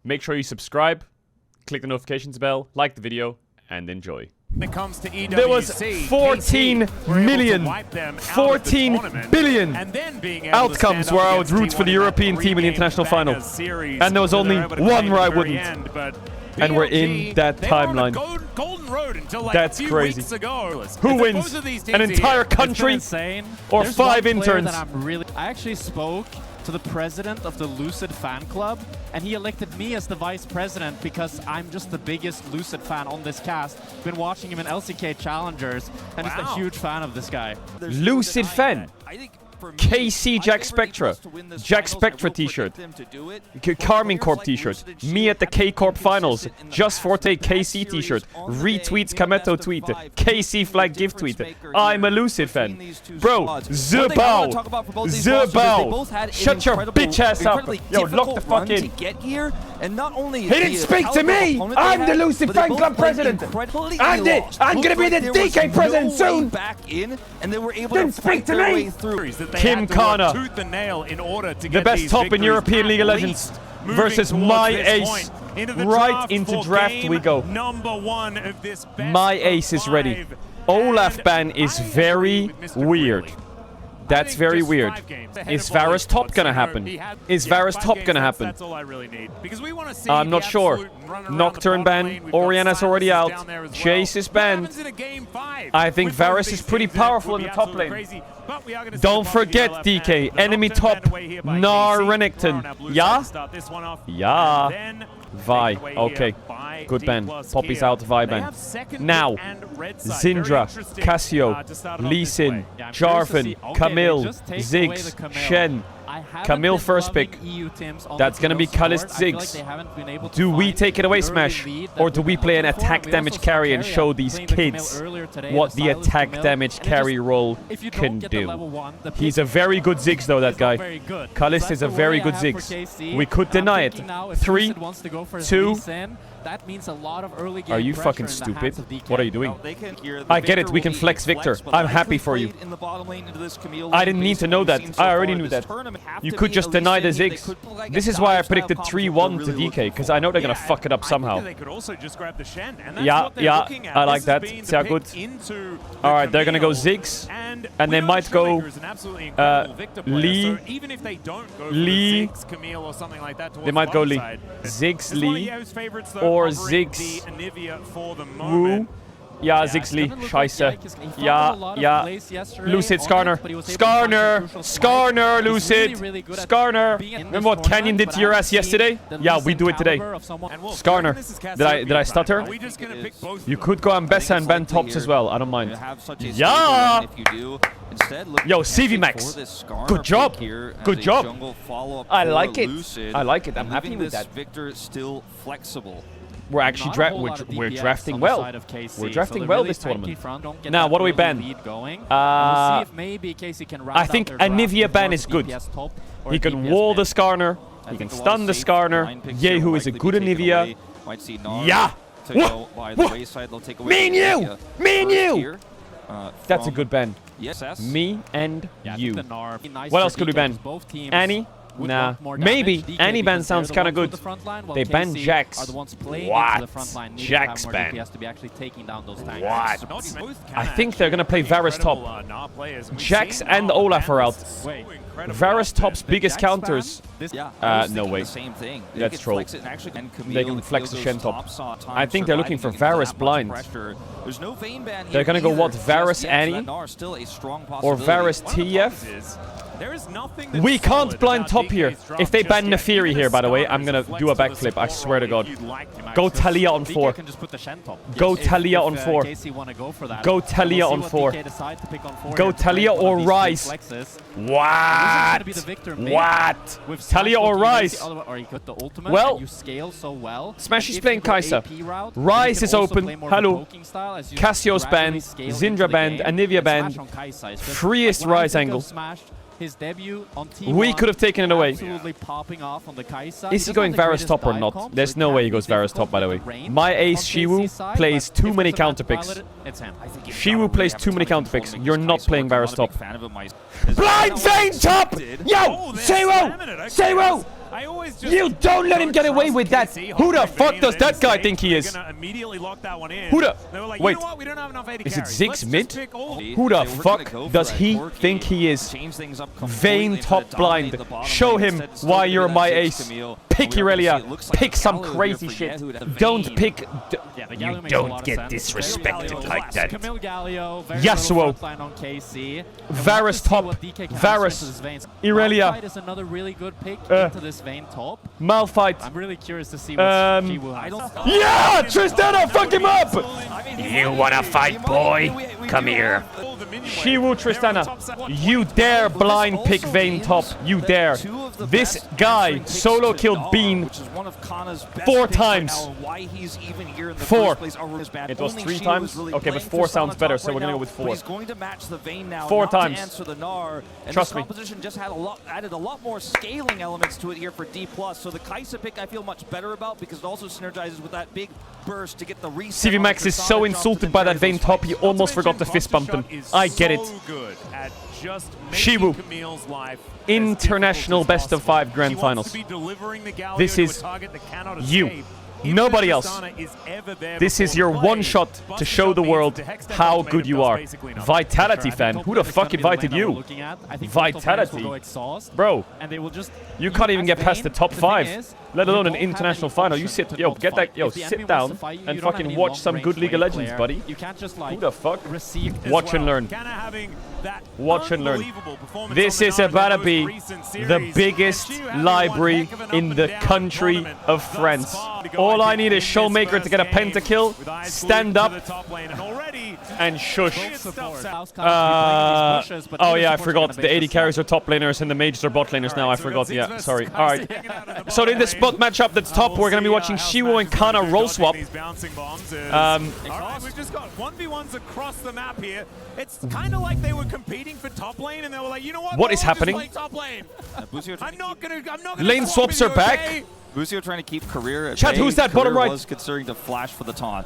Make sure you subscribe, click the notifications bell, like the video, and enjoy. When it comes to EWC, There was 14 million, 14 billion outcomes where I would root for the European team in the international final. And there was only one where I wouldn't. And we're in that timeline. That's crazy. Who wins? An entire country or 5 interns? I actually spoke to the president of the Lucid fan club, and he elected me as the vice president because I'm just the biggest Lucid fan on this cast. Been watching him in LCK Challengers, and just a huge fan of this guy. Lucid fan. KC Jack Spectra. Jack Spectra t-shirt. Carmine Corp t-shirt. Me at the K Corp Finals. Just Forte KC t-shirt. Retweets Kameto tweet. KC flag gift tweet. I'm a Lucid fan. Bro, Zebao. Zebao. Shut your bitch ass up. Yo, lock the fuck in. He didn't speak to me. I'm the Lucid fan club president. I'm gonna be the DK president soon. Didn't speak to me. Kim Kana, the best top in European League of Legends, versus my ace. Right into draft we go. My ace is ready. Olaf ban is very weird. That's very weird. Is Varus top gonna happen? Is Varus top gonna happen? I'm not sure. Nocturne ban. Oriana's already out. Chase is banned. I think Varus is pretty powerful in the top lane. Don't forget, DK. Enemy top. Nar Renekton. Yeah? Yeah. Vi. Okay. Good ban. Poppy's out. Vi ban. Now. Zindra. Cassio. Lee Sin. Jarvan. Camille. Ziggs. Shen. Camille first pick. That's gonna be Kalist Ziggs. Do we take it away, Smash? Or do we play an attack damage carry and show these kids what the attack damage carry role can do? He's a very good Ziggs though, that guy. Kalist is a very good Ziggs. We could deny it. 3, 2... That means a lot of early game. Are you fucking stupid? What are you doing? I get it, we can flex Victor. I'm happy for you. I didn't need to know that. I already knew that. You could just deny the Ziggs. This is why I predicted 3-1 to DK, because I know they're gonna fuck it up somehow. Yeah, I like that. Sehr good. Alright, they're gonna go Ziggs, and they might go Lee. They might go Lee. Ziggs, Lee. Or Ziggs Wu. Ja, Ziggs Lee. Scheiße. Ja. Lucid, Skarner. Skarner, Lucid. Skarner. Remember what Canyon did to your ass yesterday? Yeah, we do it today. Skarner. Did I stutter? You could go Ambessa and ban tops as well. I don't mind. Yeah. Yo, CV Max. Good job. Good job. I like it. I like it. I'm happy with that. We're actually we're drafting well. We're drafting well this tournament. Now, what do we ban? I think Anivia ban is good. He can wall the Skarner. He can stun the Skarner. Yehu is a good Anivia. Yeah! Me and you! Me and you! That's a good ban. Me and you. What else could we ban? Annie? Nah, maybe. Annie ban sounds kind of good. They ban Jax. What? Jax ban. What? I think they're gonna play Varus top. Jax and Olaf are out. Varus top's biggest counters. No way. That's troll. They can flex the Shen top. I think they're looking for Varus blind. They're gonna go what? Varus Annie? Or Varus TF? We can't blind top here. If they ban Nefiri here, by the way, I'm gonna do a backflip. I swear to God. Go Talia on 4. Go Talia on 4. Go Talia on 4. Go Talia or Rise. What? What? Talia or Rise? Well, Smash is playing Kai'Sa. Rise is open. Hello. Cassio's banned. Zindra banned. Anivia banned. Freest Rise angle. We could have taken it away. Is he going Varus top or not? There's no way he goes Varus top, by the way. My ace Shiwu plays too many counter picks. Shiwu plays too many counter picks. You're not playing Varus top. Blind Vayne top! Yo! Zero! I always just You don't let him get away with that. Who the fuck does that guy think he is? Immediately lock that one in. Who the? They were like, Wait. you know what? We don't have enough AD Is it carries. Ziggs Let's just mid? pick all- Who the fuck does he think he is? Vayne top blind. Show him why you're my ace. Pick Irelia. Pick some crazy shit. Don't pick. You don't get disrespected like that. Yasuo. Varus top. Varus. Irelia. is another really good pick into this Vayne top. Malphite. I'm really curious to see what Jiwoo has. Yeah! Tristana, fuck him up! You wanna fight, boy? Come here. Jiwoo Tristana. You dare blind pick Vayne top. You dare. This guy solo killed Bean 4 times. 4. It was 3 times? Okay, but 4 sounds better, so we're gonna go with 4. 4 times. Trust me. Composition just added a lot more scaling elements to it here for D+. So the Kai'Sa pick I feel much better about because it also synergizes with that big burst to get the reset. CV Max is so insulted by that Vayne top, he almost forgot to fist bump him. I get it. Jiwoo. International best of 5 grand finals. This is you. Nobody else. This is your one shot to show the world how good you are. Vitality fan. Who the fuck invited you? Vitality. Bro, you can't even get past the top 5, let alone an international final. You sit, yo, get that, yo, sit down and fucking watch some good League of Legends, buddy. Who the fuck? Watch and learn. Watch and learn. This is about to be the biggest library in the country of France. All I need is Showmaker to get a pentakill, stand up, and shush. Oh yeah, I forgot. The 80 carries are top laners and the mages are bot laners now. I forgot. Yeah, sorry. Alright. So in the spot matchup that's top, we're going to be watching Jiwoo and Kana roll swap. We've just got 1v1s across the map here. It's kind of like they were competing for top lane and they were like, you know what? What is happening? Top lane. I'm not gonna Lane swaps are back. Busio trying to keep career at Chat, bay. who's that bottom Career right? was considering to flash for the taunt,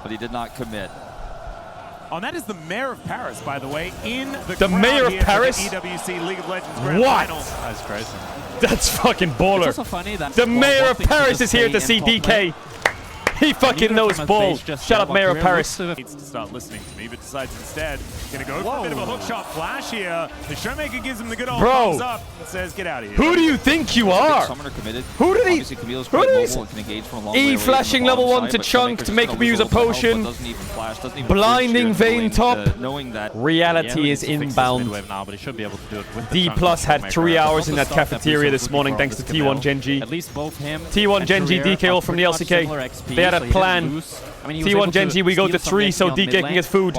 but he did not commit. Oh, that is the mayor of Paris, by the way, in the mayor of Paris? EWC League of Legends Grand What? Finals. That's crazy. That's fucking baller. The mayor of Paris is here to see DK. He fucking knows ball. Shut up, Mayor of Paris. Needs to start listening to me, but decides instead gonna go for a bit of a hookshot flash here. The Showmaker gives him the good old thumbs up and says, "Get out of here." Who do you think you are? Who did he? E-flashing level 1 to Chunk to make me use a potion. Blinding Vayne top. Reality is inbound. D+ had 3 hours in that cafeteria this morning thanks to T1 Genji. T1 Genji, DK all from the LCK. They had a plan. T1 Genji, we go to 3 so DK can get food.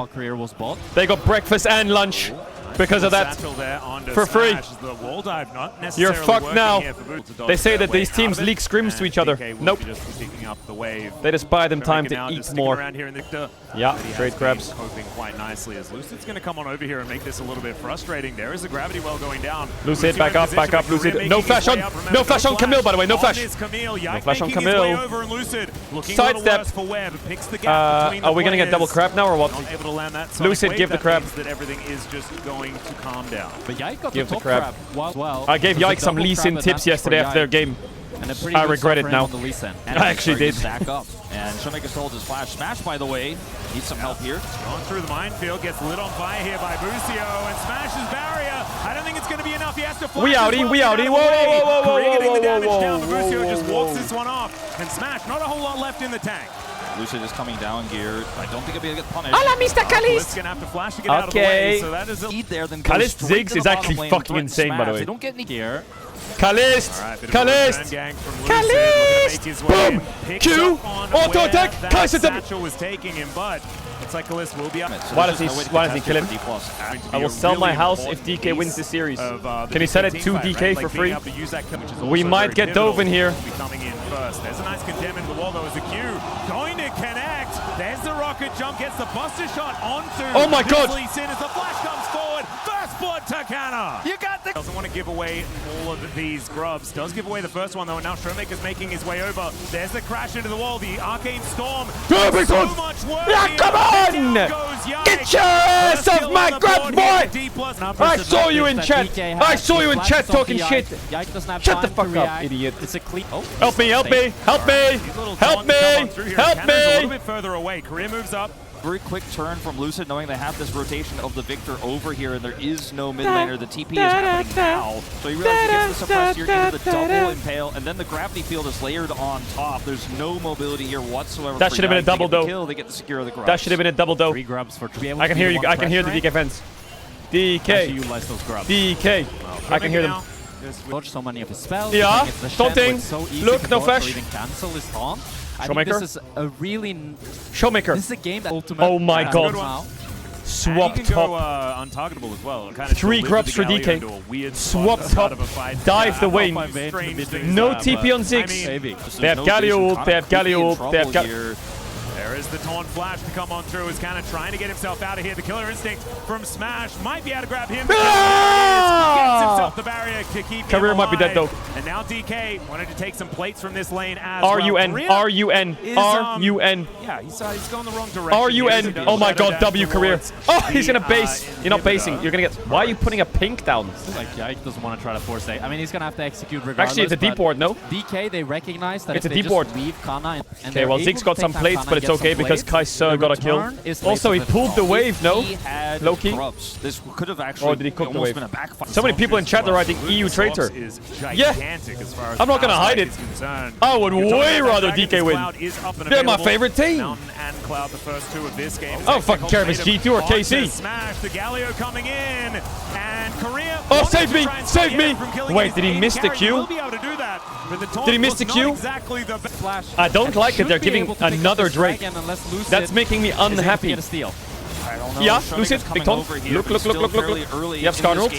They got breakfast and lunch because of that. For free. You're fucked now. They say that these teams leak scrims to each other. Nope. They just buy them time to eat more. Yeah, trade grabs. Hoping quite nicely as Lucid's going to come on over here and make this a little bit frustrating. There is a gravity well going down. Lucid, back up, Lucid. No flash on Camille, by the way, no flash. No flash on Camille. Sidestep. Are we going to get double crab now or what? Lucid, give the crab. Give the crab. I gave Yike some Lee Sin tips yesterday after their game. I regret it now. I actually did. And Showmaker still holds his flash. Smash, by the way, needs some help here. Going through the minefield, gets lit on fire here by Busio and smashes barrier. I don't think it's going to be enough. He has to flash. We outie. Whoa. Getting the damage down. Busio just walks this one off. And Smash, not a whole lot left in the tank. Lucia just coming down here. I don't think he'll be able to get punished. Hola, Mr. Kalist! Gonna have to flash to get out of the way, so that is a lead there, then Kalist Ziggs is actually fucking insane, by the way. They don't get any gear. Kalist! Boom! Q! Auto attack! Kai'Sa was taking him, but it's like Kalist will be up. Why does he kill him? I will sell my house if DK wins this series. Can he set it to DK for free? We might get Dovin here. There's a nice condemn into the wall though as the Q going to connect. There's the rocket jump, gets the buster shot onto. Oh my god! Lee Sin as the flash comes forward. First blood to Kana. You got the Doesn't want to give away all of these grubs. Does give away the first one though, and now Showmaker's making his way over. There's the crash into the wall. The Arcane Storm. So much work. Yeah, come on! Get your ass off my grubs, boy! I saw you in chat. I saw you in chat talking shit. Shut the fuck up, idiot. It's a clean. Oh, help me! Help me! Help me! Help me! Help A little me! bit further away. Career moves up. Very quick turn from Lucid, knowing they have this rotation of the Victor over here, and there is no mid laner. The TP is happening now. So he realizes he gets the suppress here into the double impale, and then the gravity field is layered on top. There's no mobility here whatsoever. That should have been a double, though. They get the secure of the grubs. That should have been a double, though. 3 grubs for I can hear you. I can hear the DK fans. DK. Utilize those grubs. DK. I can hear them. Dodge so many of his spells. Yeah. Taunting. So Look, no flash. Even cancel his taunt. I Showmaker. think this is a really. Showmaker. This is a game that ultimate. Oh my god. Swap Swap top. top. Untargetable as well. Kind of 3 grubs for DK. Swap top. Dive the wave. No TP on Ziggs. They have Galio ult. They have Galio ult. They have Galio. There is the taunt flash to come on through. Is kind of trying to get himself out of here. The killer instinct from Smash might be able to grab him. Gets himself the barrier to keep Career him might be dead alive. though. And now DK wanted to take some plates from this lane as RUN. well. RUN. RUN. Yeah, he's going the wrong direction. RUN. Oh my god, W career. Oh, he's gonna base. You're not basing. You're gonna get. Why are you putting a pink down? Like Yike doesn't want to try to force it. I mean, he's gonna have to execute regardless. Actually, it's a deep ward, no? DK, they recognize that It's if a they deep ward. just leave Kana and Okay, well, Ziggs got some plates, but it's okay because Kai'Sa got a kill. Also, he pulled the wave, no? Low key. This could have actually Or did he cook the wave? been a backfire. So many people in chat are writing EU traitor. Yeah. I'm not gonna hide it. I would way rather DK win. They're my favorite team. And Cloud, the first 2 of this game. I don't fucking care if it's G2 or KC. Smash the Galio coming in, and Korea. Oh, save me! Save me! Wait, did he miss the Q? Did he miss the Q? I don't like it. They're giving another Drake. That's making me unhappy. Yeah, Lucid, big taunt. Look. You have Skarner ult.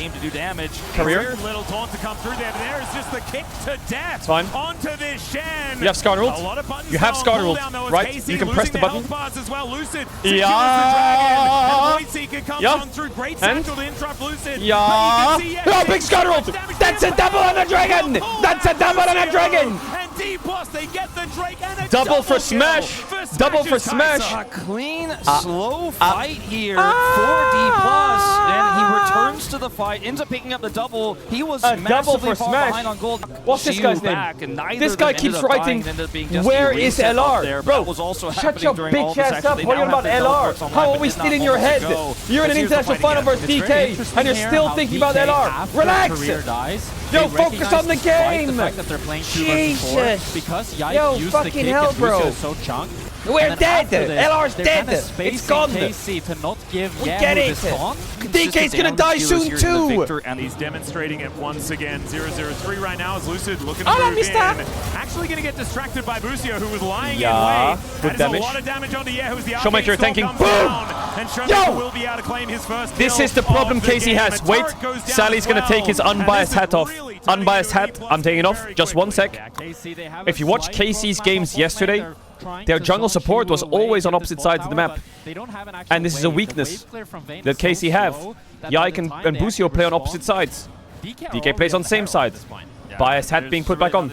Career. Little taunt to come through there. There is just the kick to death. It's fine. Onto this Shen. You have Skarner ult. You have Skarner ult, right? You can press the button. Yeah. Yeah. Oh, big Skarner ult. That's a double on a dragon. That's a double on a dragon. They get the Drake and a double for Smash. Double for Smash. A clean, slow fight here for D+, and he returns to the fight, ends up picking up the double. He was double for far Smash. behind on gold. What's this guy's name? This guy keeps writing, where is LR? Bro, shut your bitch ass up. What are you about LR? How are we still in your head? You're in an international final versus DK, and you're still thinking about LR. Relax. Yo, focus on the game. Jesus. Yo, fucking hell, bro. We're dead. LR's dead. It's gone. KC to not give we get it. DK's gonna die soon too. And he's demonstrating it once again. 0-0-3 right now as Lucid looking to I move missed in. that. Actually gonna get distracted by Busio, who was lying Yeah, in way. good That damage. is a lot of damage onto who's the Showmaker tanking. Boom! And Showmaker will be able to claim his first This kill is the problem of the Casey game. has. And Wait, Turret goes down Sally's as gonna take his well. unbiased And this hat is off. really turning Unbiased into a hat. D+ I'm taking it off. very Just 1 quickly. sec. If you watch KC's games yesterday, their jungle support was always on opposite sides of the map. And this is a weakness that KC have. Yike and Busio play on opposite sides. DK plays on the same side. Biased hat being put back on.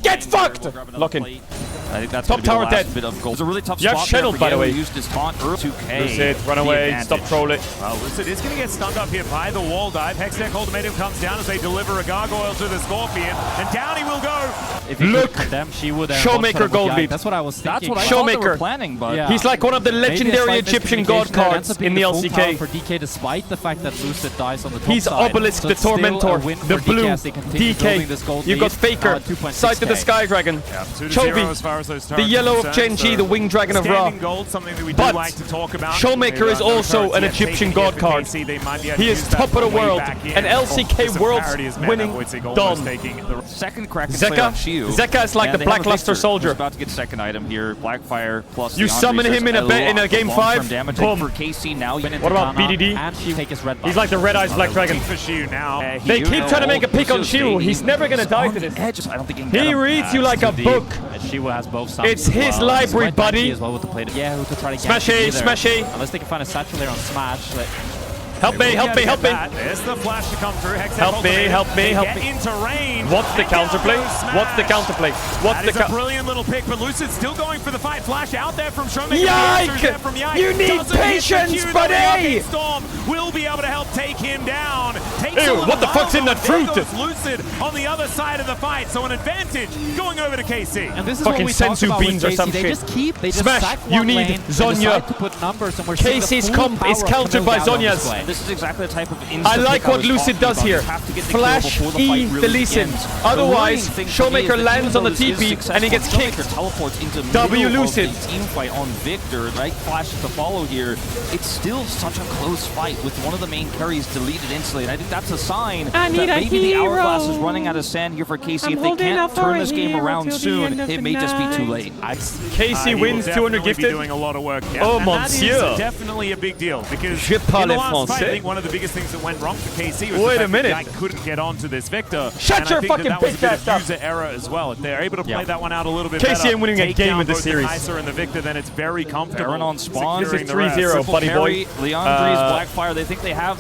Get fucked! Lock in. I think that's Top tower dead. Bit of gold. It's a really tough You have spot there Shadowed, for by the Yeo, way. who used his taunt early. 2K. Lucid, run away, stop troll it. Well, Lucid is going to get stunned up here by the wall dive. Hextech ultimatum comes down as they deliver a gargoyle to the Scorpion, and down he will go. If he Look, could condemn, she would Showmaker gold lead. That's what I was thinking. That's what I Showmaker. thought they were planning, but Yeah. He's like one of the legendary Egyptian god cards in the LCK. For DK, despite the fact that Lucid dies on the top He's side. Obelisk, So the it's still a Tormentor, win the for blue, DK as they continue building this gold DK. You got lead. Faker, 2.6K. Sight of the Sky Dragon, 2-0 as far as those the turrets yellow are of concerned, Genji, so the wing dragon of Ra. standing gold, something that we do But like to talk about. Showmaker is also an Egyptian god card. He is top of the world. An LCK Worlds winning Don. second crack and play on Shiu. Zeka is like And the they have a Blackluster Victor soldier. who's about to get second item here. Blackfire plus You the summon Andres. him in a There's in a lot game of 5, long-term damage boom. for KC now. What about BDD? And she take his red buff. He's like the Red Eyes Black Dragon. For Shiu now. They keep trying to make a pick on Shiu. He's never gonna die to this. I don't think he can get He him. reads you like a book. Shiwa has both sides. It's his library, buddy. As well with the play. Yeah, who to try to Smash A, smash A. Unless they can find a satchel there on Smash. Help me, help me, help me. There's the flash to come through. Hex Help me, help me, help me. Into range. What's the counterplay? What's the counterplay? What's the That is a brilliant little pick, but Lucid still going for the fight. Flash out there from Showmaker. Yike! You need patience, buddy! Storm will be able to help take him down. Ew, what the fuck's in that fruit? There goes Lucid on the other side of the fight, so an advantage going over to KC. And this is Fucking what we talked sensu about beans with or some KC. They shit. just keep, they just Smash, sack you one need lane, Zonya. they decide to put numbers, and we're seeing the Casey's full comp power is of countered by Camille down on Zonya's. display. This is exactly the type of I like pick what was Lucid talking does about. here. You have to get the kill Flash before the fight E really the Lee Sin. begins. Otherwise, The ruining thing for me is Showmaker that lands on the even though this is TP and he gets successful, kicked. Showmaker teleports into W middle Lucid. of the team fight on Victor, right? Flashes to follow here. It's still such a close fight with one of the main carries deleted instantly. And I think that's a sign that maybe the hourglass is running out of sand here for KC. If they can't turn this game around soon, it may just be too late. KC wins 200 gifted. Doing a lot of work. Oh, and monsieur. that is definitely a big deal because Je in the parle last fight, I français. think one of the biggest things that went wrong for KC was Wait the a fact minute. that guy couldn't get onto this Victor. Shut and your I think fucking that was a bit bitch of ass user error as well. If they're able to play Yeah. that one out a little bit KC better, ain't winning a take game down in this both series. the Kaiser and the Victor, then it's very comfortable. Baron on spawn. securing This is the rest. 3-0, Triple buddy boy. carry. Leandre's Blackfire, they think they have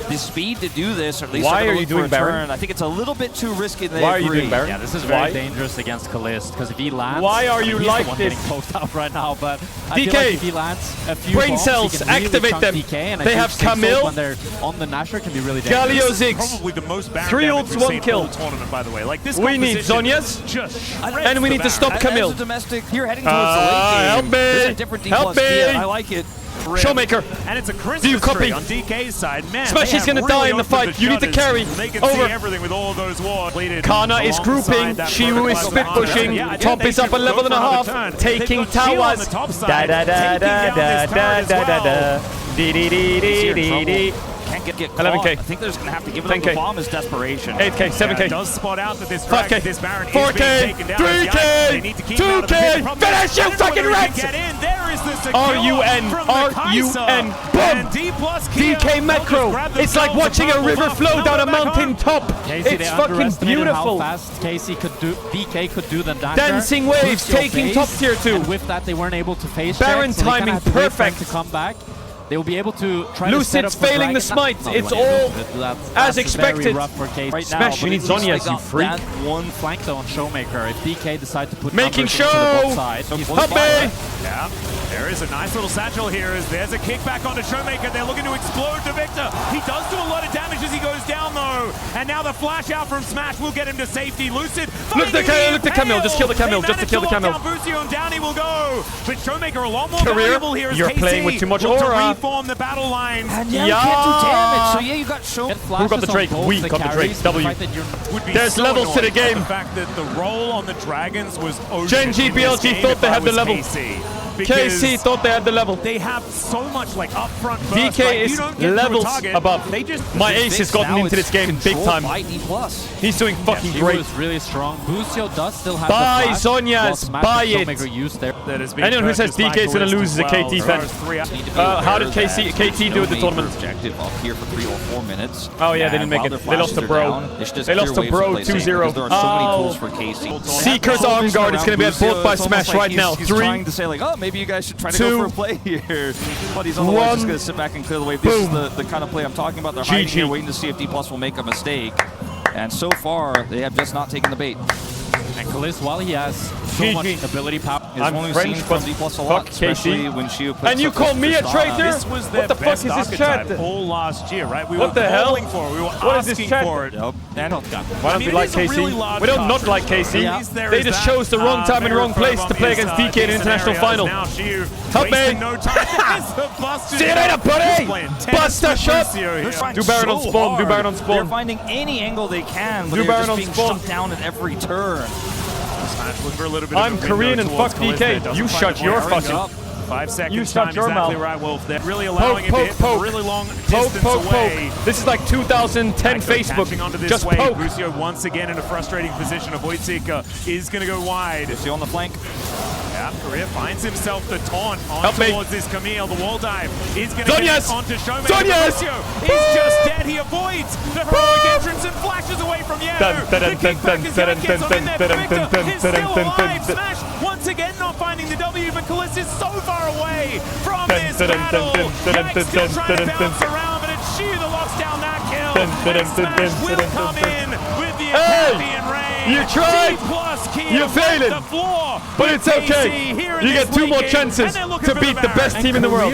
the speed to do this, or at least Why they're are gonna you look for doing a Baron? turn. I think it's a little bit too risky. They Why are you agree. doing Baron? Yeah, this is very Why? dangerous against Kalist, because if he lands... Why are you he's like the one this? getting poked out right now, but I DK, feel like if he lands a few brain bombs, cells, he can really activate chunk them. DK, and I They think have 6 ult Camille. when they're on the Nasher can be really dangerous. Galio This is Ziggs. probably the most Baron 3 damage ults, we've 1 seen kill. all tournament, by the way. Like this We need composition Zonya's, just and we need to stop As Camille. a domestic, you're heading towards the late game. Help me. This is a different D+. Help me. Yeah, I like it. Showmaker. And it's a Christmas Do you copy? tree on DK's side. Man, Smash, they he's have gonna die really in the opened fight. You need to shutters. carry. They can Over. see everything with all of those wards. Kana is grouping. Shiwu is split pushing. Top is up a level and a half. Taking towers. Da da da da da da da da da. Dee dee dee dee dee dee. Can't get 11K. caught. I think they're just going to have to give it up. 10K. The bomb is desperation. 8K, 7K. It does spot out that this 5K, this Baron is 4K, being taken down. 3K, They need to keep him out of the 2K. pit. The problem Finish is you whether fucking they can rats. get in. There is the secure R-U-N, from the R-U-N, Kaiser. boom. And D+ Kia, DK they'll Macro. just grab It's like themselves watching a purple river buff. flow Now down a they're back mountain home. top. Casey, It's they fucking underestimated beautiful. how fast Casey could do, DK could do the Dasher. Dancing waves, Boost your taking base, top tier 2. And with that, they weren't able to face Baron check, so they kinda timing had to wait for them perfect. to come back. They will be able to try to set up Lucid's for failing the Dragon. smite. No, It's they weren't all able to do that. as That's expected. Very rough for Casey. Right Smash, now, you but need at least they Zonya's, you got freak. that One flank though on Showmaker. If DK decide to put Making numbers into the show. bot side, he's Help me. Yeah, there is a nice little satchel here as there's a kickback onto Showmaker. They're looking to explode the Victor. He does do a lot of damage as he goes down though. And now the flash out from Smash will get him to safety. Lucid. Look the Camille, just kill the Camille, just to kill the Camille. Bucio and down he will go. But Showmaker a lot more Career, valuable here as you're KC playing with too much look to aura. reform the battle lines. And yeah, you can't do damage. So yeah, you got shown. Who got the Drake? We got the Drake. W. Would be There's so levels to the annoying. game. The fact that the roll on the Dragons was ocean Gen in this GBLG game thought if they I had the was level. KC. KC thought they had the level. They have so much like upfront burst. DK like, is you don't get levels to a target, above. They just My ace has gotten Now into this it's game big controlled time. by D+. He's doing fucking He great. was really strong. Bucio does still have Buy the flash, Zonya's, while Smash buy and it. Showmaker used there. that has been Anyone who says purchased by DK is gonna Kalist lose is a as well. KT As fan. far as three- Need to be How aware did KT that do at the no tournament? major objective up here for 3 or 4 minutes. Oh yeah, they And didn't make while it. their They lost to flashes are Bro. down, they should just They lost clear to waves Bro play safe 2-0. because there are so many Oh. tools for KC. Seeker's on guard. It's gonna be at both by Smash right now. He's 3, trying to say like, oh, maybe you guys should try to 2, go for a play here. But he's otherwise 1, just gonna sit back and clear the wave. This is boom. the kind of play I'm talking about. They're hiding GG. here, waiting to see if D+ will make a mistake. And so far, they have just not taken the bait. And Kalist, while he has so GG. much ability power, He's I'm only French, seen but from D+ a fuck lot, KC. especially when she puts And you up call with me a Tristana. traitor? This was their What the fuck best is this archetype chat? all last year, right? We What were the hell? calling for it. We were What is this asking chat? for it. Yep. And not got Why I don't mean, we it like is a KC? really large We don't not card. like KC. At least there They is just that. chose the wrong time and wrong place to play against DK in an international final. Now Shiu Help wasting me. no time. There's the Buster See you later, shot. buddy. He's playing tennis Buster with shot. Bucio here. Trying Do Baron on so spawn, do hard. Baron on spawn. They're finding any angle they can, but Do they're Baron on just being spawn. shut down at every turn. Smash looking for a little bit I'm of a window Korean and towards fuck Kalista. DK. Doesn't You find shut the your point. fucking... Up. 5 seconds You shut time, your exactly mouth. right, Wolf. They're really allowing him to Poke, hit poke, from a really long Poke, distance poke, away. poke. This is like 2010 Facebook. Catching onto this Just wave. poke. Bucio once again in a frustrating position. Ewc is going to go wide. See on the flank. Yeah, Korea finds himself the taunt on Help me. towards this Camille. The wall dive is going to Zonya's. get onto Showmaker. Zonya's. Bucio is just dead. He avoids the heroic entrance and flashes away from Yeo. Dun, dun, The dun, kickback dun, is dun, Yeo gets dun, on in there. dun, Victor dun, dun, is dun, still dun, alive. dun, Smash once again not finding the W, but Kalista is so far away from Dun, this dun, dun, battle. dun, dun, Yikes, still dun, trying to dun, bounce dun. around, but it's Shiu Smash will come in with the Hey! Academy Rain. You tried! You failed it! But it's okay. You get 2 more chances to beat the best team in the world.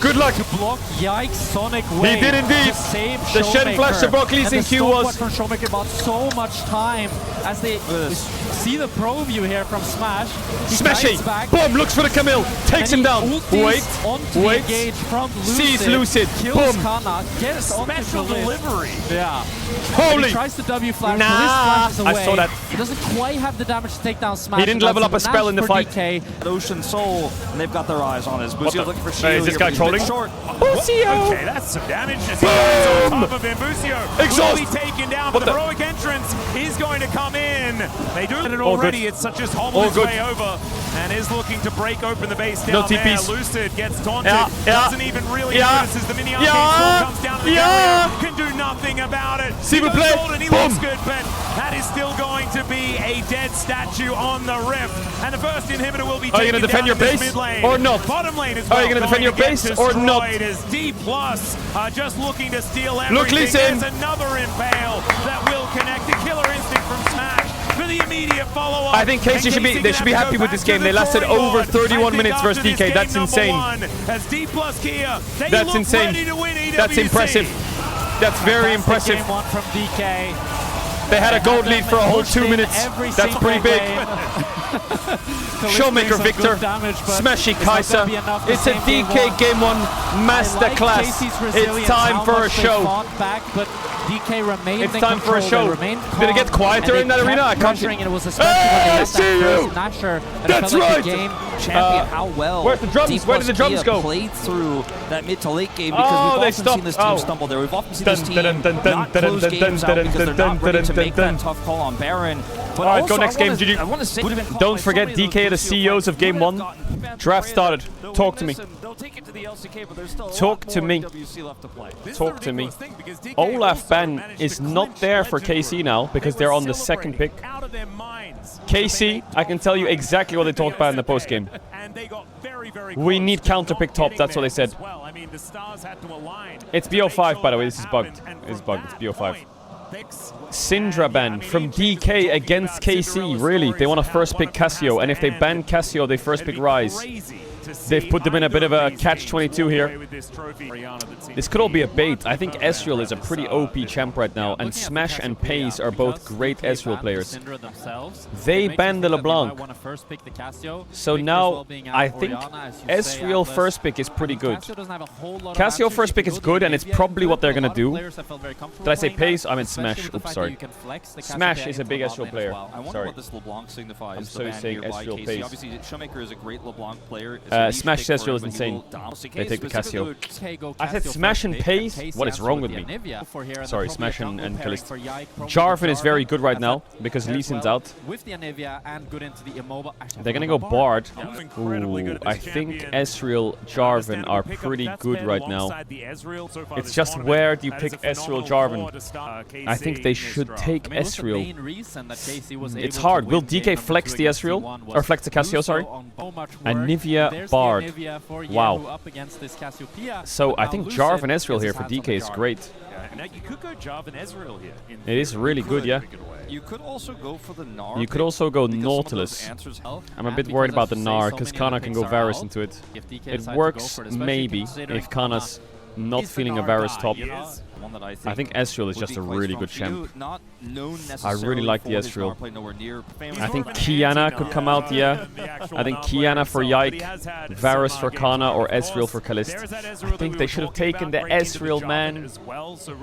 Good luck. To block Yike's Sonic He Wave did indeed. to save The Shen Showmaker. flash to block Lee Sin Q was... from Showmaker bought so much time as they see the pro view here from Smash. He Smashy! guides back, Boom! Looks for the Camille. Takes him down. ultis onto the Wait. engage from Lucid. Sees Lucid. Kills Boom. Kana. Gets onto Special Khalid. delivery. Yeah. Holy! He tries to W flash. Nah, Khalid flashes away. I saw that. He doesn't quite have the damage to take down Smash. He didn't level up a spell in the fight. DK. Ocean Soul, and they've got their eyes on us. Busio's looking for shield. Is this here, guy but he's a bit trolling? short. Busio! Okay, that's some damage. As he lands on top of him, Busio will be taken down, but the heroic entrance is going to come in. They do it already. It's such as hobbled his way over and is looking to break open the base down there. TPs. Lucid gets taunted. Yeah. Doesn't even really notice as the mini arcade comes down to the barrier. Can do nothing about it. See He we goes play. golden, he Boom. looks good, but that is still going to be a dead statue on the rift. And the first inhibitor will be taken Are you going to defend your down in this base mid lane. or not? Bottom lane as Are well. you going to defend your base or not? As D+ just looking to steal everything. Look, Lee Sin. There's another impale that will connect. The killer instinct from Smash for the immediate follow-up. I think KC should be happy with this game. They lasted over 31 minutes versus DK. That's insane. As D+ Kia, they That's look insane. ready to win EWC. That's impressive. That's very impressive. Game 1 from DK. They had a gold lead for a whole 2 minutes. That's pretty big. Showmaker Victor, Smashy Kaiser. It's a DK Game 1 masterclass. It's time for a show. It's time for a show. Did it get quieter in that arena? I can't see. Hey, I see you! That's right! Champion, how well where's the drums? D+ Where did the drums Kia go? played through that mid to late game because we've often seen this team stumble there. We've often seen this team not close games out because they're not ready to make that tough call on Baron. But Alright, also, go next game, GG. I want to say, Don't forget DK, the CEOs of Game 1. Draft started. Talk to me. Talk to me. Talk to me. Olaf Ban is not there for KC now because they're on the second pick. KC, I can tell you exactly what they talked about in the post game. We need counter pick top, that's what they said. It's BO5, by the way, this is bugged. It's bugged, it's BO5. Syndra ban from DK against KC, really? They want to first pick Cassio, and if they ban Cassio, they first pick Rise. They've put them in a bit of a catch-22 here. This could all be a bait. I think Ezreal is a pretty OP champ right now, and Smash and Pace are both great Ezreal players. They banned the LeBlanc. So now, I think Ezreal first pick is pretty good. Cassio first pick is good, and it's probably what they're gonna do. Did I say Pace? I meant Smash. Oops, sorry. Smash is a big Ezreal player. Sorry. I'm so saying Ezreal Pace. Obviously, Showmaker is a great LeBlanc player. Smash Ezreal is insane. They take the Cassio. I said Smash and Pace? What is wrong with me? Sorry, Smash and Kalist. Jarvan is very good right now because Lee Sin's out. They're gonna go Bard. Ooh, I think Ezreal, Jarvan are pretty good right now. It's just where do you pick Ezreal, Jarvan? I think they should take Ezreal. It's hard. Will DK flex the Ezreal? Or flex the Cassio, sorry? Anivia Bard. Wow. So I think Jarvan Ezreal here for DK is great. Now you could go Jarvan Ezreal here. It is really good, yeah. You could also go for the Gnar. You could also go Nautilus. I'm a bit worried about the Gnar because Kana can go Varus into it. It works maybe if Kana's not feeling a Varus top. I think Ezreal is just a really good champ. I really like the Ezreal. I think Kiana could come out, yeah. I think Kiana for Yike, Varus for Kana, or Ezreal for Kalist. I think they should have taken the Ezreal, man.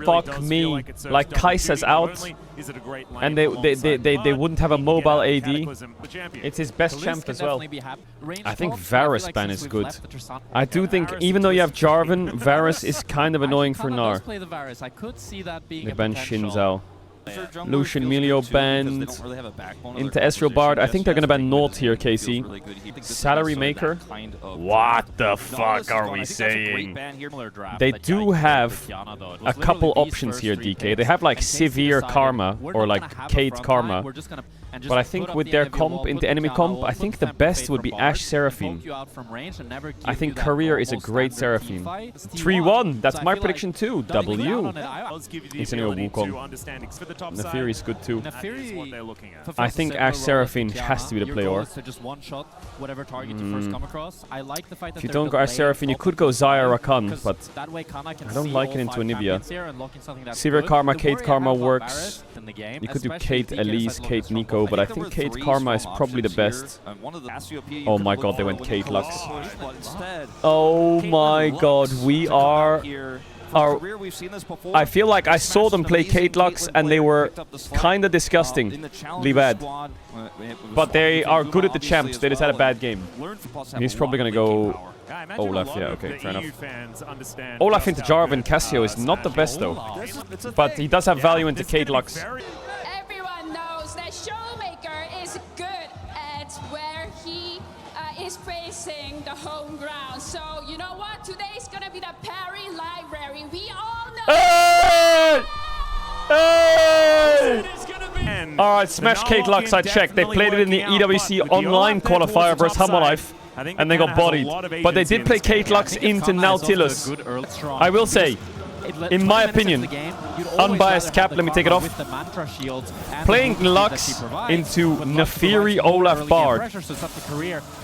Fuck me. Like Kai'Sa's out, and they wouldn't have a mobile AD. It's his best champ as well. I think Varus ban is good. I do think, even though you have Jarvan, Varus is kind of annoying for Gnar. They ban Xin Zhao. Lucian Melio banned into Ezreal Bard. I think they're gonna ban Naut here, KC. Salary Maker? What the fuck are we saying? They do have a couple options here, DK. They have like Severe Karma or like Kate Karma. and just But I put think up with the their enemy comp wall, into put the enemy Kana comp, wall, I put think the the best Fem would be Fade Ashe from Seraphine. poke you out from range and never I give think you that Career is a normal great standard Seraphine. teamfight. It's 3-1, that's So I my feel prediction like too. doubling down W. on it, Does give you the It's in your ability Wukong. to understand for the top side. Nefiri is good too. That is what they're looking at. I think Ashe Seraphine has to be the Your play goal or. is to just one shot whatever target you first come across. I like the fact that If you they're don't go Ashe delaying Seraphine, you top could of go the Xayah fight, Rakan, because but that way Kana can I don't see like all it into 5 Anivia. champions here and locking something that's Sivir good. Karma, The Kate worry I Karma have about works. Barret in the game, You could do especially Kate if he gets Elise, that Kate low Nico, but I there think were Kate 3 Karma is strong probably the options best. here, and one of the Cassiopeia you Oh could my have god, they looked went for when you Kate Lux. push, but instead, Oh Caitlyn my looks god, we to come out are... here. are- For Career, we've seen this before. I feel like I saw them play Amazing Kate Lux Caitlyn and they player were picked up the slack. kinda In the disgustingly challenger bad. squad, But they are good at the obviously champs, as they just had a well, bad and game. learned from plus And he's have a probably lot gonna of linking go power. Yeah, I imagine Olaf, a lot yeah, of okay, the fair enough. EU fans understand Olaf just into how Jarvan good, Cassio is not the Smash best is. though. It's a But thing. he does have value Yeah, into this is gonna Kate be Lux. very- Everyone knows that Showmaker is good at where he is facing the home ground. So, you know what? Today's gonna be the parry library. We all know. Hey! Hey! It's gonna be- And Alright, Smash the Kate Lux, I knock-in checked. They played it in the definitely working out, EWC but with the online Olaf there towards qualifier the versus top side, Humble I think and they Kana got has a bodied. lot of But they agency did in play this game. Kate Lux I think if into Kana is off to a Nautilus. good early strong, I will say, in my opinion, unbiased cap, let me take it off. Playing Lux into Nefiri Olaf Bard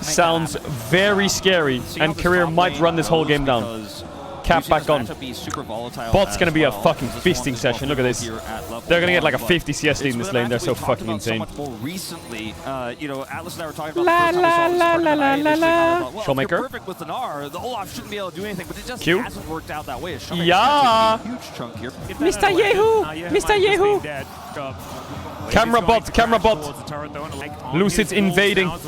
sounds very scary, and Career might run this whole game down. Cap back on. Bot's gonna be a fucking feasting session. Look at this. They're gonna get like a 50 CS lead in this lane. They're so fucking insane. Recently, you know, Atlas and I were talking about Showmaker. Perfect with the Gnar. The Olaf shouldn't be able to do anything, but it just Q. hasn't worked out that way. Showmaker's Yeah. taking a huge chunk here. Mr. Yehu! Mr. Yehu! Camera bot, camera bot. Lucid's invading. What?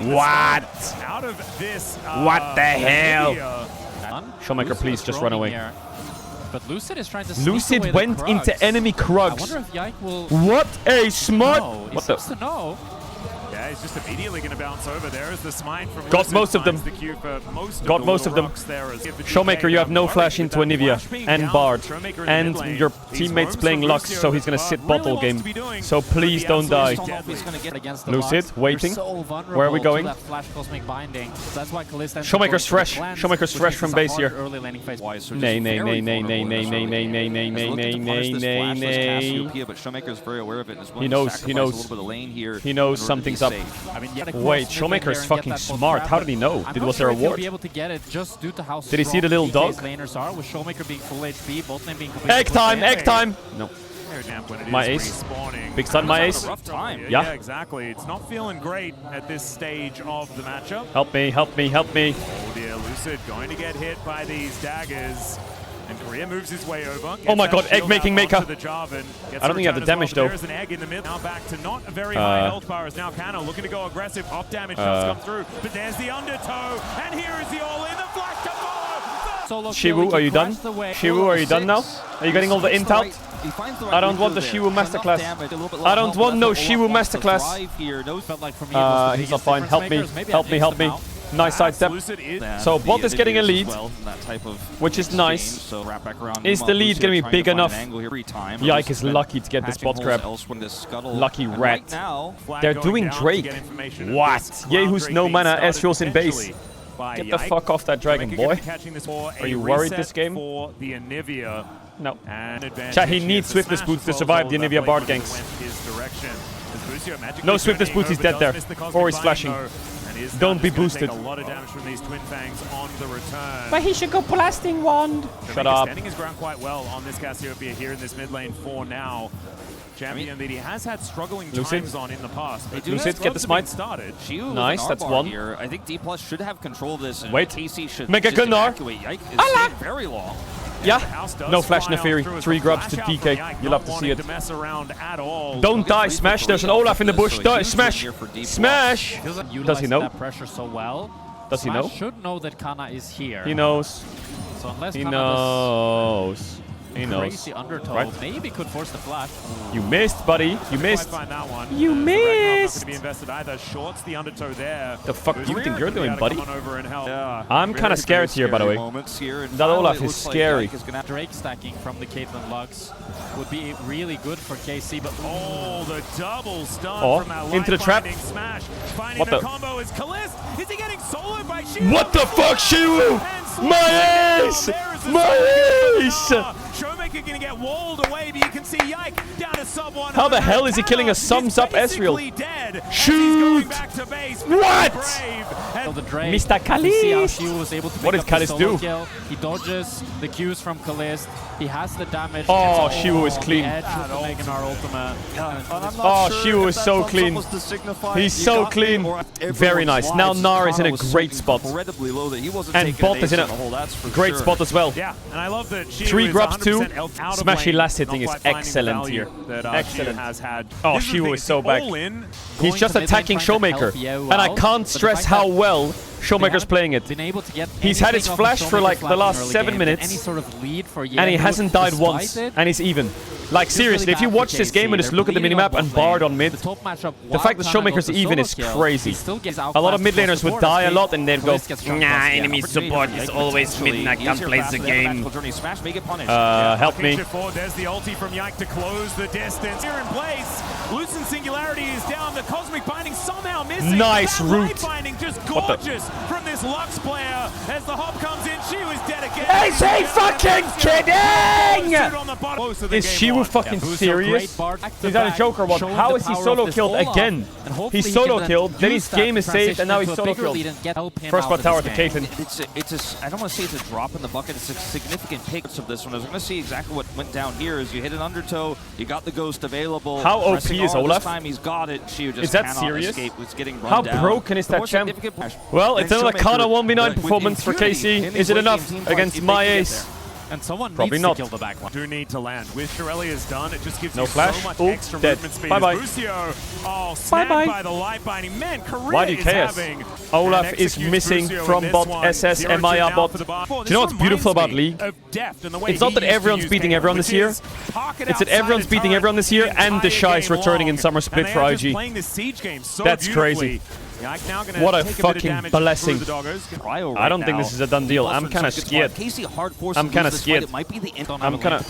What? Out of this, What the hell? Showmaker, Lucid please is just run roaming away. here, But Lucid is trying to sneak away Lucid the went Krugs. into enemy I Krugs. wonder if Yike will What a smart... know. He What seems the... to know. Yeah, he's just immediately going to bounce over. There is the smite from Got Lucid, most of them. finds the Q for most Got the most of them. rocks there as- Showmaker, you have no flash into With that Anivia flash being and down, Bard, Showmaker in the and mid lane. your These teammates roams playing from Lux, Lucio, so he's gonna sit really bot all wants game. to be doing, So but please the don't die. absolute deadly. He's gonna get against the Lucid, Lux. waiting. They're so vulnerable Where are we going? to that flash cosmic binding. So that's why Kalista ends up Showmaker's going for the fresh. cleanse, Showmaker's which fresh means from it's a base harder here. early laning phase. Why, so Nay, just nay, very nay, nay, nay, vulnerable nay, in nay, this nay, early nay, game. nay, He's looking to nay, punish this nay, flashless nay. Cassiopeia, but Showmaker's very aware of it and is willing He to knows, sacrifice he a knows. little bit of lane here He knows in order to something's be up. safe. I mean, yeah, Wait, Showmaker's fucking smart. How did he know? Was there a He'll ward? be able to get it just due to how Did he see the strong little PK's dog? laners are, with Showmaker being full HP, both them being completely Egg time, full egg time! No. My ace. Respawning. Big stun, my Having ace. a rough time. Yeah. exactly. It's not feeling great at this stage of the matchup. Help me, help me, help me. Oh dear, Lucid going to get hit by these daggers. And Korea moves his way over. Oh my god, egg making maker. I I don't think you have the damage though. There's an egg in the middle. Now back to not a very high health bar as now Kana looking to go aggressive. Off damage does come through. But there's the undertow. And here is the all in. The flash to follow. Solo Shiwu, kill, are he you done? crashed away. Shiwu, are you done now? Are you getting all the int out? I don't want the Shiwu masterclass. I don't want no Shiwu masterclass. Felt like for me it was the He's not biggest fine. Help me, difference makers. Maybe help I me, help jinxed me. him out. Nice sidestep. Lucid is So bot is getting a lead, which is nice. So wrap back around. Is the lead gonna be big enough? Yike Yike is lucky to get this bot grab. Lucky rat. They're doing Drake. What? Yehu's no mana, Ezreal's in base. Get the fuck off that dragon, boy. Are you worried this game? For the Anivia. No. Chat, Chat, he needs swiftness boots to survive the Anivia Bard ganks. No swiftness boots, he's dead there. Or he's flashing. Don't be boosted. A lot of damage from these twin fangs on the return. But he should go blasting wand. Shut up. Standing his ground quite well on this Cassiopeia here in this mid lane for now. Champion that he has had struggling Lucid. times on in the past. But Lucid, get the smite. started. Nice, that's one. Here. I think D+ should have control of this. And Wait. KC should Make a just Gunnar. evacuate. Yike is staying very long. Yeah. House does No flash fly on Nefiri. through as 3 the grubs to flash out DK. from Yike, You'll not have to see wanting it. to mess around at all. Don't die, Smash. There's an Olaf in the bush. So a huge Smash. win here for D+. Smash. Doesn't Does he utilize know? that pressure so well. Does he Smash know? should know that Kana is here. He knows. So unless He Kana knows. He knows. crazy undertow. Right? Maybe could force the flash. You missed, buddy. You missed. Find that one. You Not going missed. to be invested either. Shorts the undertow there. The fuck do you think you're doing, buddy? Yeah. I'm kind of scared here, by the way. That Olaf is scary. Drake stacking from the Caitlyn Lux would be really good for KC, but oh, the double stun Oh, from that into the trap. Smash. Finding What the the- combo is Kalist. Is he getting soloed by Shiwu? What the fuck, Shiwu? My ace! My ace! Showmaker gonna get walled away, but you can see Yike down to sub 100. How the hell is he killing a sums up Ezreal? Shoot! What? the Drake. Mr. You see how Kalist. Shiwu was able to What pick did up the Kalist solo do? kill. He dodges the Qs from Kalist. He has the damage. Oh, Gets Shiwu is the clean. edge with the Meganar ultimate. Oh, Shiwu is so clean. He's so clean. Very nice. Now Gnar is in a great spot. And Bot is in a great spot as well. Yeah, and I love that Shiwu 3 is grabs 2. 100% out of Smashy lane, last hitting not is quite finding the excellent value here. that, Excellent. Shiwu has had. Oh, This the Shiwu thing, is so back. all-in. He's just attacking Showmaker. And I can't stress how well Showmaker's playing it. Been able to get He's had his anything off flash of for like Showmaker's the last last early 7 game, minutes. any sort of lead for And he Yehu hasn't died despite once. it. And he's even. Like seriously, if you watch this game and just look at the minimap and Bard on mid, the fact that Showmaker's even is crazy. A lot of mid laners would die a lot and they'd go, nah, enemy support is always mid and I can't play the game. Help me. There's the ulti from Yike to close the distance. Here in place, Lucent Singularity is down. The Cosmic Binding somehow missing. Nice That route. Light Binding just What the- gorgeous from this Lux player. As the hop comes in, she was dead again. Is he fucking kidding? Is Shiwu fucking serious? He's not a joke or what? How is he solo killed again? He's solo killed, then his game is saved, and now he's solo killed. First blood tower to Caitlyn. I don't want to say it's a drop in the bucket. It's a significant pickup of this one. I was going to see exactly what went down here. Is you hit an undertow, you got the ghost available. How OP Pressing is R Olaf? This time he's got it. She just Is that cannot serious? escape. It's getting run How down. broken is The that more champ? significant push. Well, it's And another Showmaker, Kana 1v9 with performance for impunity KC. in Is it his enough late game team against fights, my if they can get ace? there. And someone Probably needs not. to kill the back line. Do need to land. With Shirelli is done, it just gives No you flash. so much Ult, extra dead. movement speed. Bye-bye. Lucio, oh, snapped Bye-bye. by the light binding. Man, Korea Why do you is chaos? having Olaf and is executes missing Lucio from in bot this one. SS 0-2 MIA now bot. for the bar. Do you know what's beautiful about League? It's not that everyone's beating everyone this year. It's that everyone's beating everyone this year and the Shy's returning in Summer Split for IG. That's crazy. What a fucking blessing. I don't think this is a done deal. I'm kind of scared. I'm kind of scared. I'm kind of...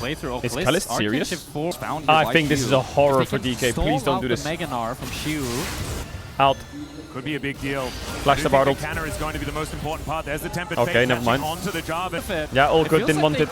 Is Kalist serious? I think this is a horror for DK. Please don't do this. Meganar from Shiwu. Out. Could be a big deal. Flash the Bartle. Canner is going to be the most important part. There's the tempered Okay, fate never mind. onto the job. Yeah, all good. feels Didn't like want it.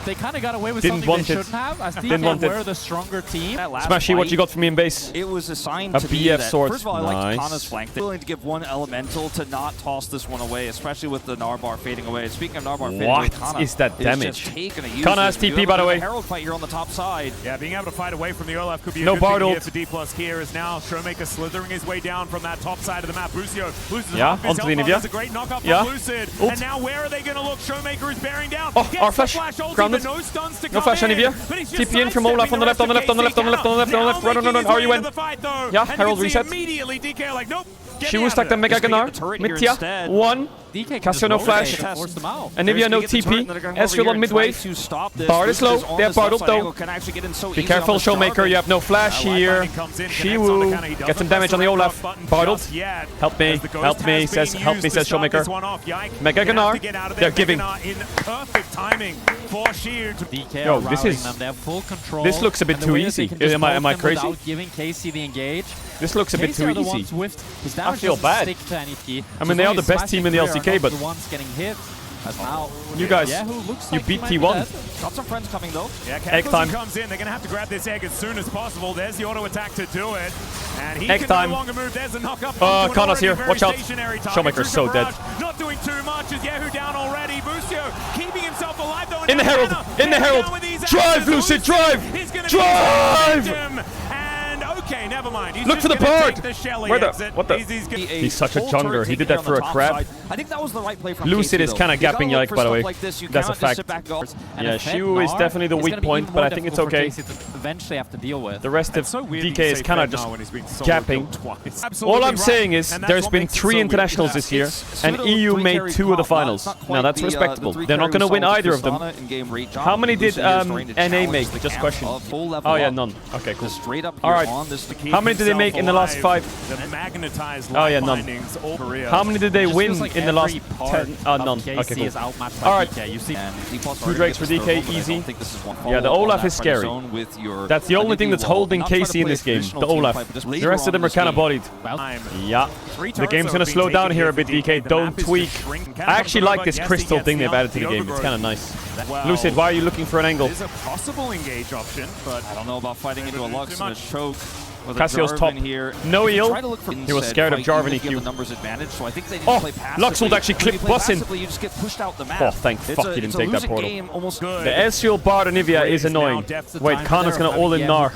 They kind of got away with Didn't something want they it. shouldn't have. As Didn't want DK it. were the stronger team. Smashy, what you got for me in base? It was assigned A to me BF that, sword. first of all, I liked Nice. Kana's flank. They're willing to give one elemental to not toss this one away, especially with the Narbar fading away. Speaking of Narbar fading away, What Kana is that damage? just taking a use Kana has of it. TP, You by the have a way. Herald fight here on the top side. Yeah, being able to fight away from the Olaf could be a No good thing Bard here ult. for D+ here is now Showmaker slithering his way down from that top side of the map. Lucio loses Yeah, half his onto the health. Nivea. There's a great knock-up Yeah. from Lucid. Ult. And now where are they going to look? Showmaker is bearing down. Oh, Gets our the flash. ulti, Grounded. but no stuns to No come flash on in. Nivea. But he's just TP in from Olaf on the left, on the left, on the left, on the left, on the left, on the left. Run, run, run. How are you in? Yeah, Herald reset. Immediately DK like, nope. She was stuck the Mega Just gonna Gnar. get the turret here Mid-tier. instead. 1. DK can Cassio no just roll flash. it and force them out. Anivia no TP. Ezreal on mid-wave. Bard is low. They have Bard ult though. Be careful, Showmaker. You have no flash here. Shiwu. Get some damage on the Olaf. Bard ult. Help me. Help me, says Showmaker. Mega Gnar. They're giving. DK Yo, are this routing is- them. They have full control. this looks a bit and the too way that easy. they can just Am I poke them crazy? without giving KC the engage. This looks a bit KC too are the easy. ones with his damage feel doesn't bad. stick to any key. I mean, they are the best team in the LCK, but the ones getting hit. As now, you guys, Yehu looks you like he beat might be T1. dead. Got some friends coming though. Yeah, Egg time. comes in. They're going to have to grab this egg as soon as possible. There's the auto attack to do it. And he Egg can time. no longer move. There's a knock up. Kana's here. Watch out. Showmaker's so dead. Not doing too much. Is Yehu down already? Bucio keeping himself alive though. In the Herald. In the Herald. Drive, Lucid. Drive. Drive. And Oki DK, never mind. He's Look just for the gonna board! take the Shelly Where the... exit. What the... He's such a jungler. He did that for a crab. I think that was the right play from Lucid KC, is kind of gapping Ewc, by the way. That's a fact. And Yeah, if Fed Shu is Gnar definitely the is weak gonna be point, even but more I think it's difficult for okay. KC to eventually have to deal with. The rest of So weird DK you is say kind of Fed just Gnar when he's been solo gapping. killed twice. All Absolutely I'm right. saying is And that's there's what been makes it 3 so weird. internationals this year, and EU made 2 of the finals. Now that's respectable. They're not going to win either of them. How many did NA make? Just question. Oh yeah, none. Okay, cool. Alright. How many did they make in the last 5? Oh yeah, none. How many did they win in the last 10? None. Okay, cool. Alright. 2 Drakes for DK, easy. Yeah, the Olaf is scary. That's the only thing that's holding KC in this game, the Olaf. The rest of them are kind of bodied. Yeah. The game's gonna slow down here a bit, DK. Don't tweak. I actually like this crystal thing they've added to the game. It's kind of nice. Lucid, why are you looking for an angle? There's a possible engage option, but I don't know about fighting into a Lux and a choke. Cassio's top. Here. No heal. He was scared of Jarvan EQ. Lux will actually clip Bus in. You just get pushed out the map. Oh, thank fuck he didn't take that portal. game, almost good. The Ezreal Bard on Nivea is annoying. Wait, Kana's gonna all in Gnar.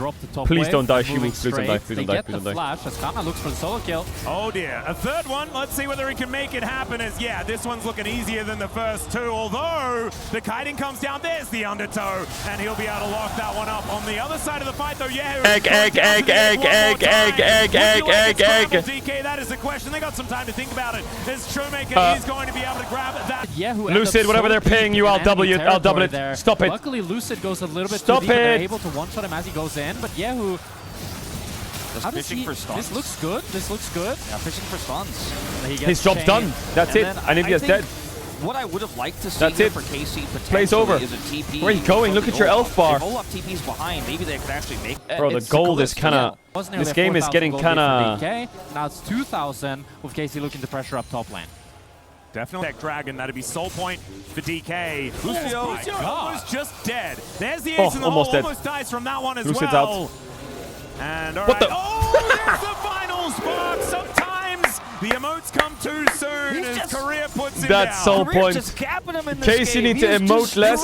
Please don't die, Shimu. Please don't die. Please don't die. Please don't die. Flash as Kana looks for the solo kill. Oh dear, a third one. Let's see whether he can make it happen. As yeah, this one's looking easier than the first 2. Although the kiting comes down, there's the undertow, and he'll be able to lock that one up. On the other side of the fight, though, yeah. Egg. DK, that is the question. They got some time to think about it. As Showmaker is going to be able to grab that. Lucid, whatever they're paying you, I'll double it. I'll double it. Stop it. Luckily, Lucid goes a little bit Stop too deep, and they're it. able to one-shot him as he goes in. But Yehu, how does he? This looks good. This looks good. Yeah, fishing for stuns. His job's done. That's it. And Nivea's dead. What I would have liked to see That's it. for KC Plays over. is a TP. Where are you going? Look at your elf bar. If Olaf TP's behind, maybe they could actually make it. Bro, the gold is kind of... This game is getting kind of... Now it's 2,000 with KC looking to pressure up top lane. Definitely Tech Dragon, that'd be soul point for DK. Lucio was just dead. There's the ace in the hole, almost dies from that one as Lucid's well. out. And What the? oh, there's the final spot. Sometimes the emotes come too soon as Korea puts it That's down. soul point. KC need to emote less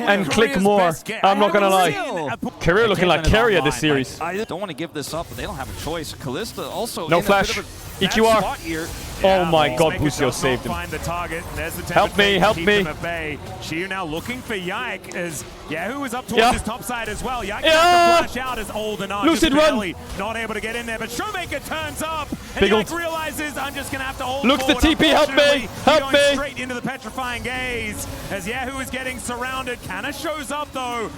and click more. I'm not gonna lie. Korea looking like carrier this series. I don't want to give this up, but they don't have a choice. Callista also No in flash. a bit of a EQR. spot here. Oh my god, Maker Busio does saved not him. find the target. There's the Help me, temper help keep me. them at bay. Shiu now looking for Ewc as Yahoo is up towards his top side as well. Ewc has to flash out as old and Lucid run. not able to get in there, but Showmaker turns up and Big Ewc ult. realizes I'm just gonna have to hold Look, the forward. TP, help me, Unfortunately, help going me. straight into the petrifying gaze as Yahoo is getting surrounded. Kana shows up though.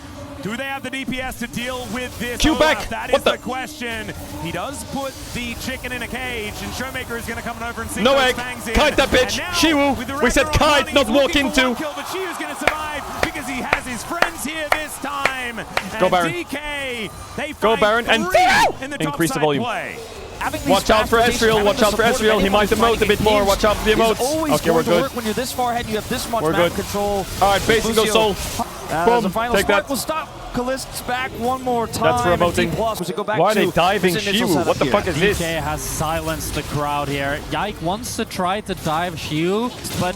Do they have the DPS to deal with this? Q back. That What is the? the question. He does put the chicken in a cage, and Showmaker is going to come over and see No those egg. fangs in. Kite that bitch. And now, Shiwu. with the We said Ranger on kite, one, not he's walk looking for into. one kill, but Shiu's going to survive because he has his friends here this time. Go, And Baron. DK, they Go, find Baron, and three in the increase the topside volume. play. Watch out for Ezreal, watch out for Ezreal. He might emote a bit more. Watch out for the emotes. Okay, we're good. When you're this far ahead, you have this much We're map good. control. Alright, basing goes soul. The Boom, final take spark that. will stop. Callista's back one more time. That's for and emoting. D+ go back Why are they to diving his initial Shiu? setup What the here. fuck is this? DK has silenced the crowd here. Ewc wants to try to dive Shiu, but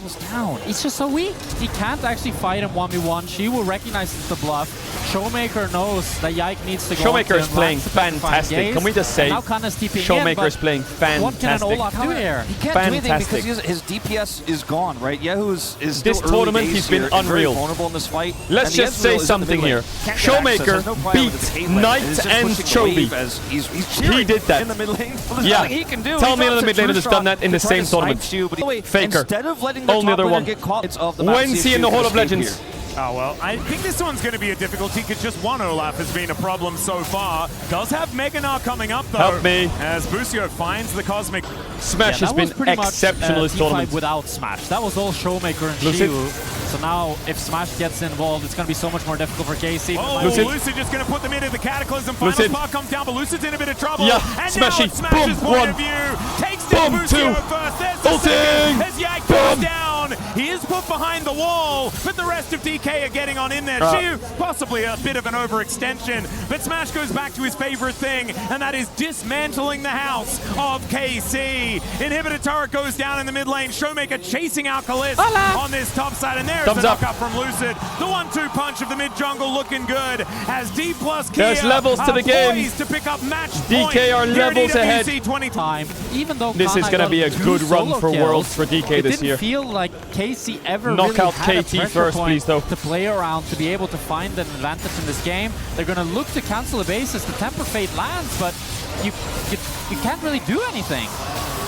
he's just so weak. He can't actually fight him 1v1. Shiu will recognize the bluff. Showmaker knows that Ewc needs to go. Showmaker is playing fantastic. Can we just say now Kana's TPing Showmaker is in, playing but what can an fantastic. Olaf do here? He can't do anything because his DPS is gone, right? Yahoo is still This early tournament, days he's been here and very unreal. vulnerable in this fight. Let's And the just say Ezreal is in the something mid here. lane. Can't get access, Showmaker has no problem with the beat Caitlyn. Knight He's just and pushing the wave Chovy. as he's cheering He did that. in the mid lane. There's Yeah. nothing he can do. Tell He me drops another a mid laner true that's shot done that in the to try same to tournament. snipe Shiu, but Faker. Instead of letting the Only top other laner one. get caught, it's of the map. When's See he if in the Shiu Hall can of escape Legends? here. Oh, well, I think this one's going to be a difficulty because just one Olaf has been a problem so far. Does have Meganar coming up, though. Help me. As Busio finds the Cosmic. Smash has that been was pretty exceptional much this tournament. without Smash. That was all Showmaker and Lucid. Shiu. So now, if Smash gets involved, it's going to be so much more difficult for KC. Oh, Lucid. Lucid just going to put them into the Cataclysm. Final Lucid. spark comes down, but Lucid's in a bit of trouble. Yeah, And Smashy. now Smash's Boom, point one. of view takes Boom, down two. Busio first. There's the Ulting. second as Ewc goes Boom. down. He is put behind the wall, but the rest of DK are getting on in there. Xiu, possibly a bit of an overextension, but Smash goes back to his favorite thing, and that is dismantling the house of KC. Inhibitor turret goes down in the mid lane. Showmaker chasing out Kalist on this top side, and there's the knock-up from Lucid. The 1-2 punch of the mid jungle looking good as D plus Kia there's levels to the game. to pick up match DK are levels ahead. Even though This is gonna be a good run for Worlds for DK this year. It didn't feel like KC ever Knock really out had a KT pressure first, point please, though. to play around to be able to find an advantage in this game. They're gonna look to cancel the bases. The Temper Fate lands, but you can't really do anything.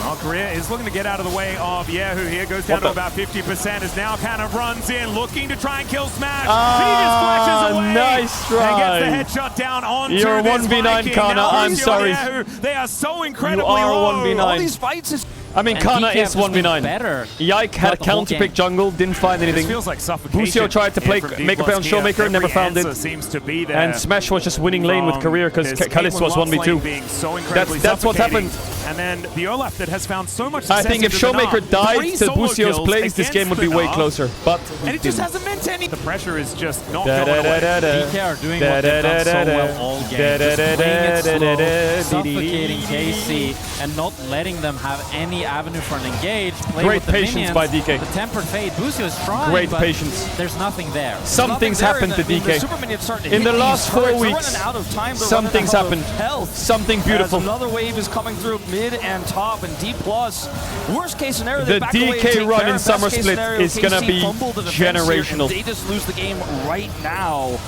Well, Korea is looking to get out of the way of Yahoo here. Goes down to about 50% as now kind of runs in, looking to try and kill Smash. He just flashes away. Nice try. And gets the headshot down onto You're this 1v9, Kana. I'm sorry. Yahoo, they are so incredibly You are low. 1v9. All these fights is... I mean, Kana DK is have just been 1v9. better Yike had a throughout the whole counter pick game. jungle, didn't find This anything. feels like suffocation. Busio tried to play here from make a play on D plus Kia. Showmaker, never Every found answer it. seems to be there. And Smash was just winning lane with career because Kalist was 1v2. That's what happened. And then the Olaf that has found so much I success think if into the Showmaker Gnar, died 3 to solo Busio's kills plays, this game would be way against the closer. But and it just hasn't meant any. The pressure is just not Da, going da, away. da, da, DK are doing what they've done so well all game. Just playing it slow, suffocating KC, and not letting them have any avenue for an engage. Play Great with the patience minions. by DK. The Tempered Fate. Busio is trying, Great but patience. there's nothing there. Something's happened to DK. In the last 4 weeks, something's happened. Something beautiful. Another wave is coming through mid and top, and D+. Worst case scenario, The they back away and DK take run Baron. in Best Summer case Split scenario, is gonna KC be fumble the defense here, and generational. They just lose the game right now.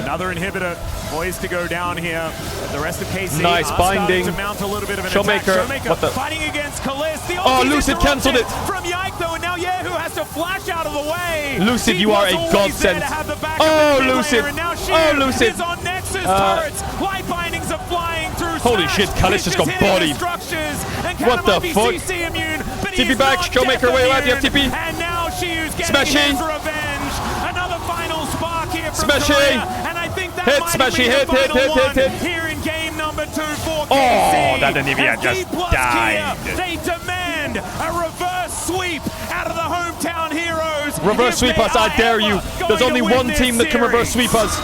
Another inhibitor poised to go down here. The rest of KC Nice are binding. starting to mount a little bit of an Showmaker, attack. what the- fighting against Kalist. The Oh, ulti Lucid cancelled it. from Yike though, and now Yahoo has to flash out of the way. Lucid, you are a always godsend. there to have the back Oh, of the mid Lucid. laner, and now she Oh, Lucid. is on Nexus turrets. Light bindings are flying through. Holy Smash. shit, Kalist He's just got hitting the bodied. structures, and What Kana the might be fuck? CC immune, but he TP is back, not Showmaker, death wait, you have immune. TP. And now Shiu's getting Smashy. his revenge. Another final spark here from Smashy. Korea, and I think that Hit, might Smashy, be hit, the hit, final hit, one hit, hit. here in game number 2 for Oh, KC. that Anivia As just D plus died. Kia, they demand a reverse sweep out of the hometown heroes. Reverse if sweep they us, I are dare ever you. going There's to only win one this team that can reverse series. sweep us.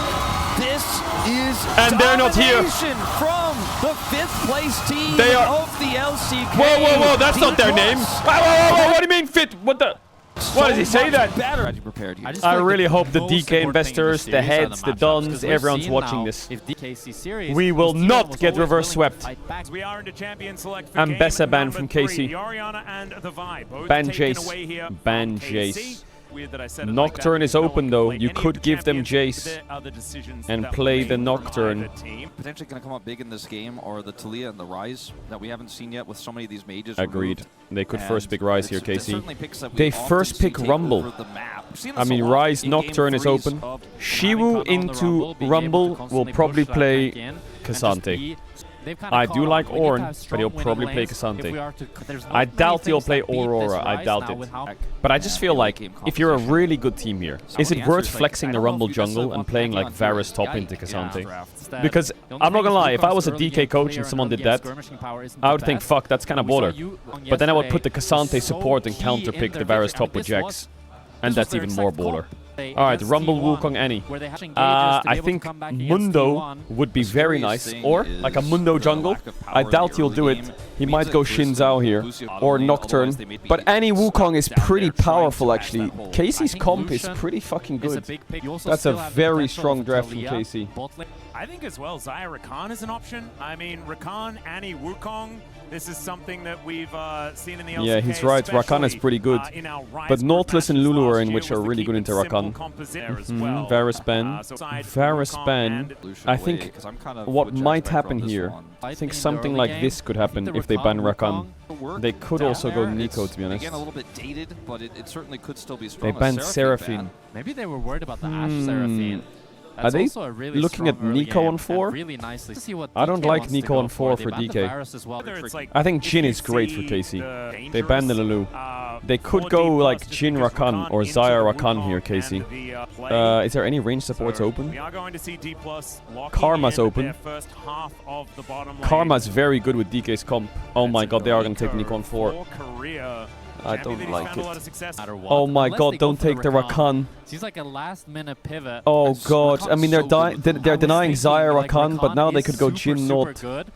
This is And they're not here. domination from the 5th place team They are- of the LCK. Whoa, whoa, whoa, that's not their name. Whoa, whoa, whoa, whoa, what do you mean fit? What the? Why does he say that? Better. Glad you prepared here. I really hope the DK investors, the heads, the dons, everyone's watching this. If DKC series, We will Steven not was get always reverse willing to swept. fight back. We are into champion select for And game Bessa banned number from 3. KC. The Orianna and the Vi, both Ban taken Jace. away here Ban from Jace. KC. Weird that I said it like Nocturne that. is No one open can though. play You any could of the give them champions. Jace There are the decisions and that play were the made from Nocturne. either team. Potentially going to come up big in this game, or the Talia and the Rise that we haven't seen yet with so many of these mages. Agreed. removed. They could And first pick Rise here, it's- it's KC. certainly picks that we They often first see pick take Rumble. over the map. We've seen I this a mean, lot Rise in game Nocturne is 3s open. of Shiwu into Rumble will probably play Cassante. I do like Ornn, but he'll probably play Cassante. I doubt he'll play Aurora, I doubt it. But I just feel like, if you're a really good team here, is it worth flexing the Rumble jungle and playing like Varus top into Cassante? Because, I'm not gonna lie, if I was a DK coach and someone did that, I would think, fuck, that's kinda border. But then I would put the Cassante support and counterpick the Varus top with Jax. And that's even more border. Alright, Rumble Wukong Annie. I think Mundo would be very nice. Or, like a Mundo jungle. I doubt he'll do it. He might go Xin Zhao here. Or Nocturne. But Annie Wukong is pretty powerful actually. Casey's comp is pretty fucking good. That's a very strong draft from KC. I think as well, Xayah Rakan is an option. I mean, Rakan, Annie, Wukong. This is something that we've seen in the LCK. Yeah, he's right. Rakan is pretty good. But Nautilus and Lulu are in, which are really good into Rakan. Varus ban. Varus ban. I think what might happen here, I think something like this could happen if they ban Rakan. They could also go Nico, to be honest. Again, a little bit dated, but it certainly could still be They strong. banned Seraphine. Maybe they were worried about the Ashe Seraphine. Are they looking at Nico on 4? I don't like Nico on 4 for DK. I think Jhin is great for KC. They banned the Lulu. They could go like Jhin Rakan or Xayah Rakan here, KC. Is there any range supports open? Karma's open. Karma's very good with DK's comp. Oh my god, they are going to take Nico on 4. I don't like it. Matter what. Oh my Unless god, they go don't for the take the Rakan. Seems like a last-minute pivot. Oh And god, Rakan's I mean they're so good. they're I was denying thinking, Xayah like, Rakan, but now they is could go super, Jhin super North. good.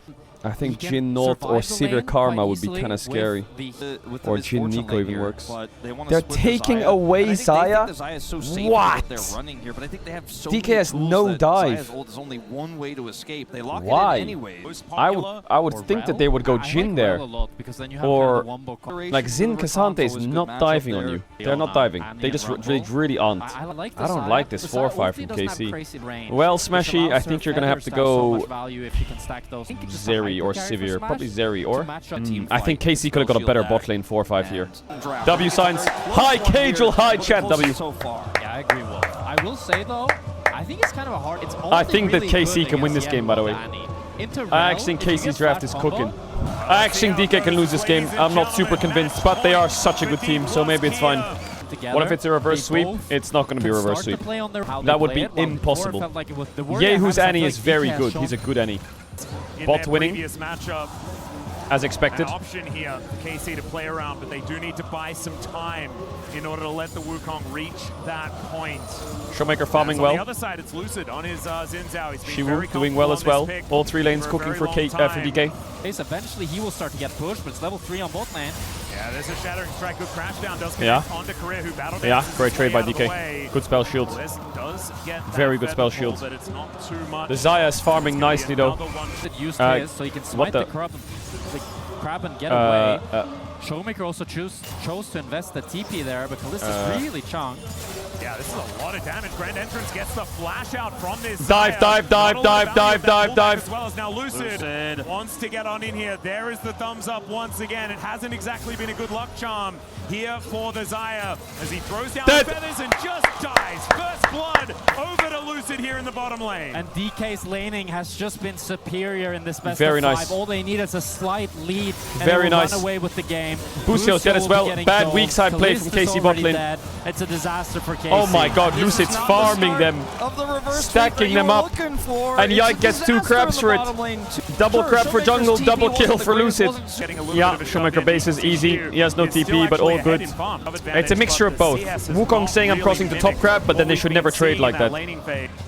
I think He can Jhin North or survive the Caedrel lane Karma quite would be easily kind of with scary. With Or the Jhin misfortune Nico lane even here, works. but they wanna They're split the taking Xayah. away And I think they think Xayah? the Xayah is so safe What? with what they're running here, but I think they have so DK many has tools no that dive. Xayah's ult is only one way to escape. They lock Why? it in anyways. I would think that they would go I Jhin like there. Rel a lot because then you have Or, kind of the wombo Like Xin Cassante is not diving on you. They're not diving. They just really aren't. I like I don't Xayah. like this The Xayah 4-5 ulti from doesn't have KC. crazy range, Well, which Smashy, allows I her think you're gonna have to feathers so much go value if she can stack those. I think it's just a Zeri or hyper carry for Sivir. Smash Probably Zeri or. to match up I think KC could have got a better bot lane 4-5 here. W signs. Hi, Caedrel. Hi, chat. W. So far. Yeah, I agree, Will. I will say, though, I think it's kind of a hard... It's I think that really KC good can win this against game, by the way. Annie. Into I Rel, actually think if you KC's get draft flash is combo, cooking. I actually think DK can lose this game. I'm not super convinced, but they are such a good team, so maybe it's fine. together, What if it's a reverse they sweep? both It's not going to be a can reverse start sweep. to play on their- how they That would play be it, while before it impossible. felt like it was the Warrior Yehu's Hammers, I Annie feel is like very DK has good. shown- He's a good Annie. In Bot their winning. previous matchup, As expected. an option here for KC to play around, but they do need to buy some time in order to let the Wukong reach that point. Showmaker farming On the well. other side, it's Lucid on his Xin Zhao. He's been Shiwu very doing well as well. comfortable on this pick All 3 lanes for a cooking very for long for time. DK. Eventually he will start to get pushed, but it's level 3 on bot lane. Yeah, there's a Shattering Strike. Good crash down. Does Yeah. connect onto Career, who battled Yeah, dances great his trade way by out of the DK. way. Good spell shield. Bliss does get that Very good feather spell pull, shield. but it's not too much. The Xayah is farming It's gonna be nicely though. another one. That used Uh, his, so he can what smite the- the crab and get away. Uh, Showmaker also chose to invest the TP there, but Kalista's really chunked. Yeah, this is a lot of damage. Grand Entrance gets the flash out from this. Dive, Xayah. dive, dive, Not all the dive, value dive, of that dive, pullback dive. As well as now Lucid wants to get on in here. There is the thumbs up once again. It hasn't exactly been a good luck charm here for the Xayah as he throws down Dead. the feathers and just dies. First blood over to Lucid here in the bottom lane. And DK's laning has just been superior in this best Very of 5. nice. All they need is a slight lead, and Very they will nice. run away with the game. Busio dead as will be well. getting Bad killed. weak side play from Kalista's KC bot already lane. dead. It's a disaster for KC. Oh my god, This is Lucid's not the farming start them. of the reverse Stacking sweep that them you were up. looking for. And It's a Yike gets 2 disaster crabs in for the it. bottom lane too. Double Sure, crab for Showmaker's jungle, TP double wasn't kill the for greatest, Lucid. wasn't Getting a little Yeah, bit of a shove Showmaker in. base is easy. He has no It's still TP, but actually all ahead good. in farm. It's a mixture of both. Wukong saying I'm crossing to top crab, but then they should never trade like that.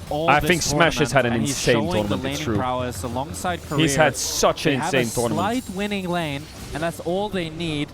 All I this think Smash has had an tournament, and he's insane showing tournament, the it's laning true. prowess alongside Career. He's had such an They insane have a tournament. slight winning lane, and that's all they need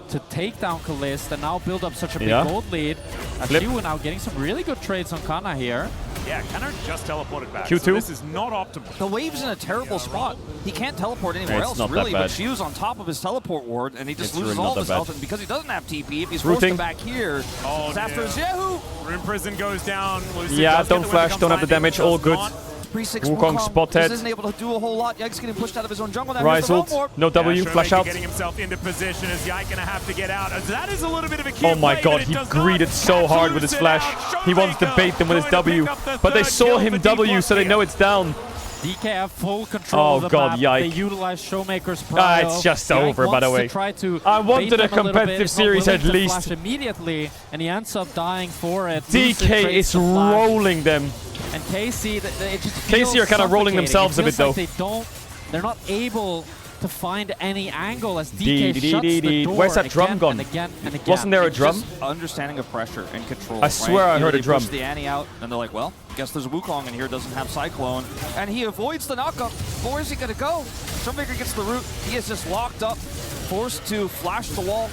to take down Kalista and now build up such a big Yeah. gold lead. Flip. Shiwu now getting some really good trades on Kana here. Yeah, Kenner just teleported back. Q2. So this is not optimal. The wave's in a terrible spot. He can't teleport anywhere It's else, not that really, but bad. Shiu's on top of his teleport ward, and he just It's loses really not all of that his bad. health, and because he doesn't have TP, if he's forced Rooting. to back here, Oh, it's after dear. his Yahoo! Rune Prison goes down. Lucid Yeah, does get don't the win, flash, becomes don't have the landing, damage, all does good. not. Pre-6 Wukong spotted. Just isn't able to do a whole lot. Yike's getting pushed out of his own jungle. Now Rise here's the ult, roam warp. no W, Yeah, flash Showmaker out. getting himself into position as Yike gonna have to get out. As that is a little bit of a cute Oh my play, god, but it he does not greeted so catch hard with his Lucid flash. out. He wants to Showmaker bait them with his going to W, pick up the but they third saw kill him for W, so they D+. know it's down. DK have full control Oh of the god, map. Yike. They utilize Showmaker's Ah, prio. it's just Yike over, by the wants way. to try to I wanted bait a them little competitive bit, not series willing at to least. flash immediately, and he ends up dying for it. Lucid DK trades is the flash. rolling them. And KC, it just KC feels are kinda rolling suffocating. themselves a It bit, feels though. like they're not able to find any angle as Dee, DK dee, shuts dee, the dee. door Where's that drum again gone? and again and again. Wasn't there a It's drum? just understanding of pressure and control. I swear I right? heard They a drum. push the Annie out, and they're like, well, guess there's a Wukong in here, doesn't have Cyclone. And he avoids the knockup. Where is he going to go? Showmaker gets the root. He is just locked up, forced to flash the wall.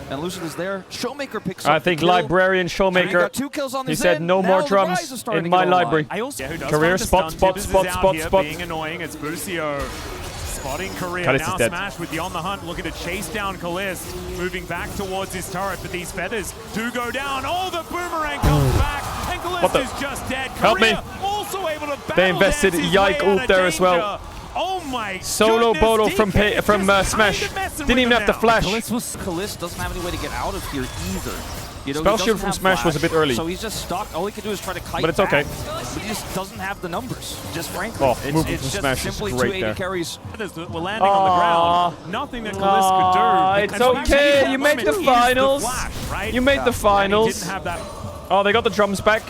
And Lucid is there. Showmaker picks up I think the kill. Librarian And he Showmaker, got 2 kills on he the said Zen. no Now more the Rise drums is starting in to my go online. library. I also who does Career find the spot, stun. spot, Tibbs is spot, out spot, here spot. Being annoying. It's Busio spotting Career. Kalist Now is dead. Smash with the on the hunt, looking to chase down Kalist, moving back towards his turret. But these feathers do go down. Oh, the boomerang comes back, and What Kalist the- is just dead. Help me. Career also able to battle They invested dance his Yike way out ult of there as well. danger. Oh my Solo goodness, Bodo DK from is just Smash. kinda messing Didn't with even him have to now. flash. Kalist doesn't have any way to get out of here either. You know, Spell he shield doesn't from have Smash was a flash, bit early. So he's just stuck. All he can do is try to kite But it's okay. back, but he just doesn't have the numbers, just frankly. Oh, it's movement it's from just Smash is simply great 280 there. carries. Feathers that were landing on the ground. Nothing that Kalist could do. It's And Smash at okay, that you made moment the is finals. flash, right? You made the And he finals. didn't have that. Oh, they got the drums back.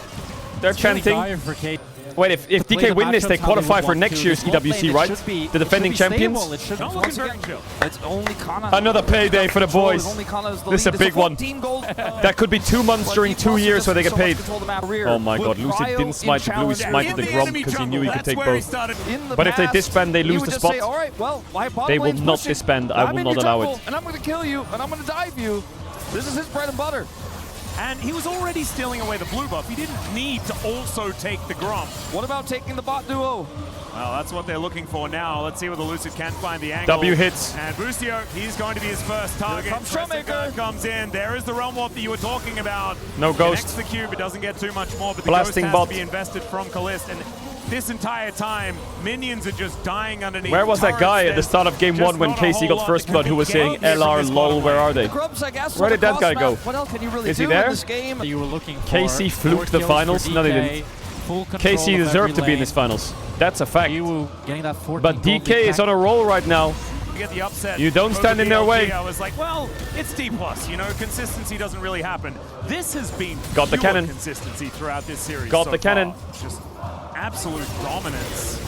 They're chanting. Dire for KC. Wait, if DK win this, they qualify for next year's EWC, right? The defending champions? Don't look very chill. It's only Kana. Another payday for the boys. This is a big one. That could be 2 months during 2 years where they get paid. Oh my god, Lucid didn't smite the blue, he smited the Grom because he knew he could take both. But if they disband, they lose the spot. They will not disband, I will not allow it. And I'm going to kill you, and I'm going to dive you. This is his bread and butter. And he was already stealing away the blue buff. He didn't need to also take the Grom. What about taking the bot duo? Well, that's what they're looking for now. Let's see whether Lucid can find the angle. W hits. And Busio, he's going to be his first target. Showmaker Comes in. There is the Realm Warp that you were talking about. No ghost. Connects the cube. It doesn't get too much more, but the Blasting ghost has bot. to be invested from Kalist. And this entire time, minions are just dying underneath. Where was that guy at the start of game 1 when KC got first blood who was saying LR lol, where are they? Where did that guy go? What else can you really Is he do there? in this game? You were looking for KC fluked the 4 kills finals? for No, they DK, didn't. full control KC of deserved every to be in lane. this finals. That's a fact. Ewc getting that 14 But DK is on a roll right now. You get the upset. You don't stand in their OG, way. I was like, well, it's D+. You know, consistency doesn't really happen. This has been Got the pure cannon. consistency throughout this series. Got so the cannon. far. Just absolute dominance.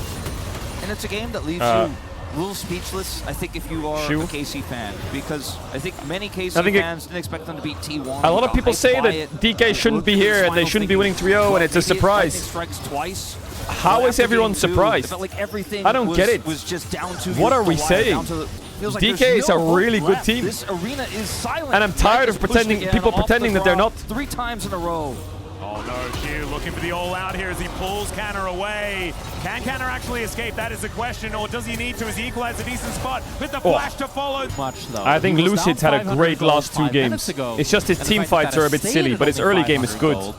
And it's a game that leaves you a little speechless, I think, if you are Shu? a KC fan. Because I think many KC I think fans didn't expect them to beat T1. A lot of people say that DK shouldn't be here and they shouldn't be winning 3-0 and it's a surprise. Strikes twice. How is everyone surprised? It felt like everything I don't get it. was just down to What are we the wire, saying? down to the- feels like DK there's is a no hope really good left. team. This arena is silent. And I'm tired of Just pushing pretending, again people off the pretending that they're drop not. 3 times in a row. Oh no, Shu looking for the all-out here as he pulls Canner away. Can Canner actually escape? That is the question. Or does he need to as he equalizes a decent spot with the flash to follow? Much though. I think He was Lucid's down had a 500 great gold last 2 5 games. minutes ago. It's just his And team the fact fights that are a bit stayed silly, at but his only early game is 500 good. gold.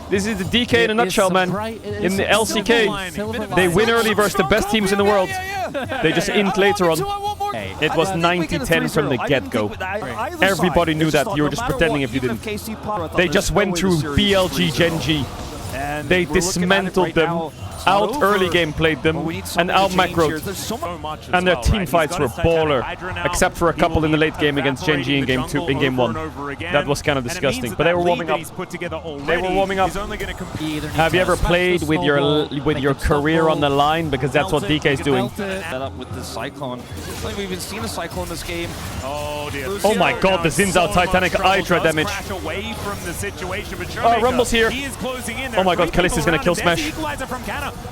This is the DK in a nutshell, man. In the LCK, they win early versus the best teams in the world. They just int later on. It was 90-10 from the get-go. Everybody knew that. You were just pretending if you didn't. They just went through BLG Gen.G. They dismantled them, out early game played them, and out macroed. And their team fights were baller, except for a couple in the late game against Gen.G in game 1. That was kind of disgusting, but they were warming up. They were warming up. Have you ever played with your career on the line? Because that's what DK is doing. Set up with the Cyclone. I don't think we've even seen a Cyclone this game. Oh dear. Oh my god, the Xin Zhao Titanic Hydra damage. Away from the situation, but Oh, Rumble's here. He is closing in. Oh my god, Kalist is gonna kill Smash.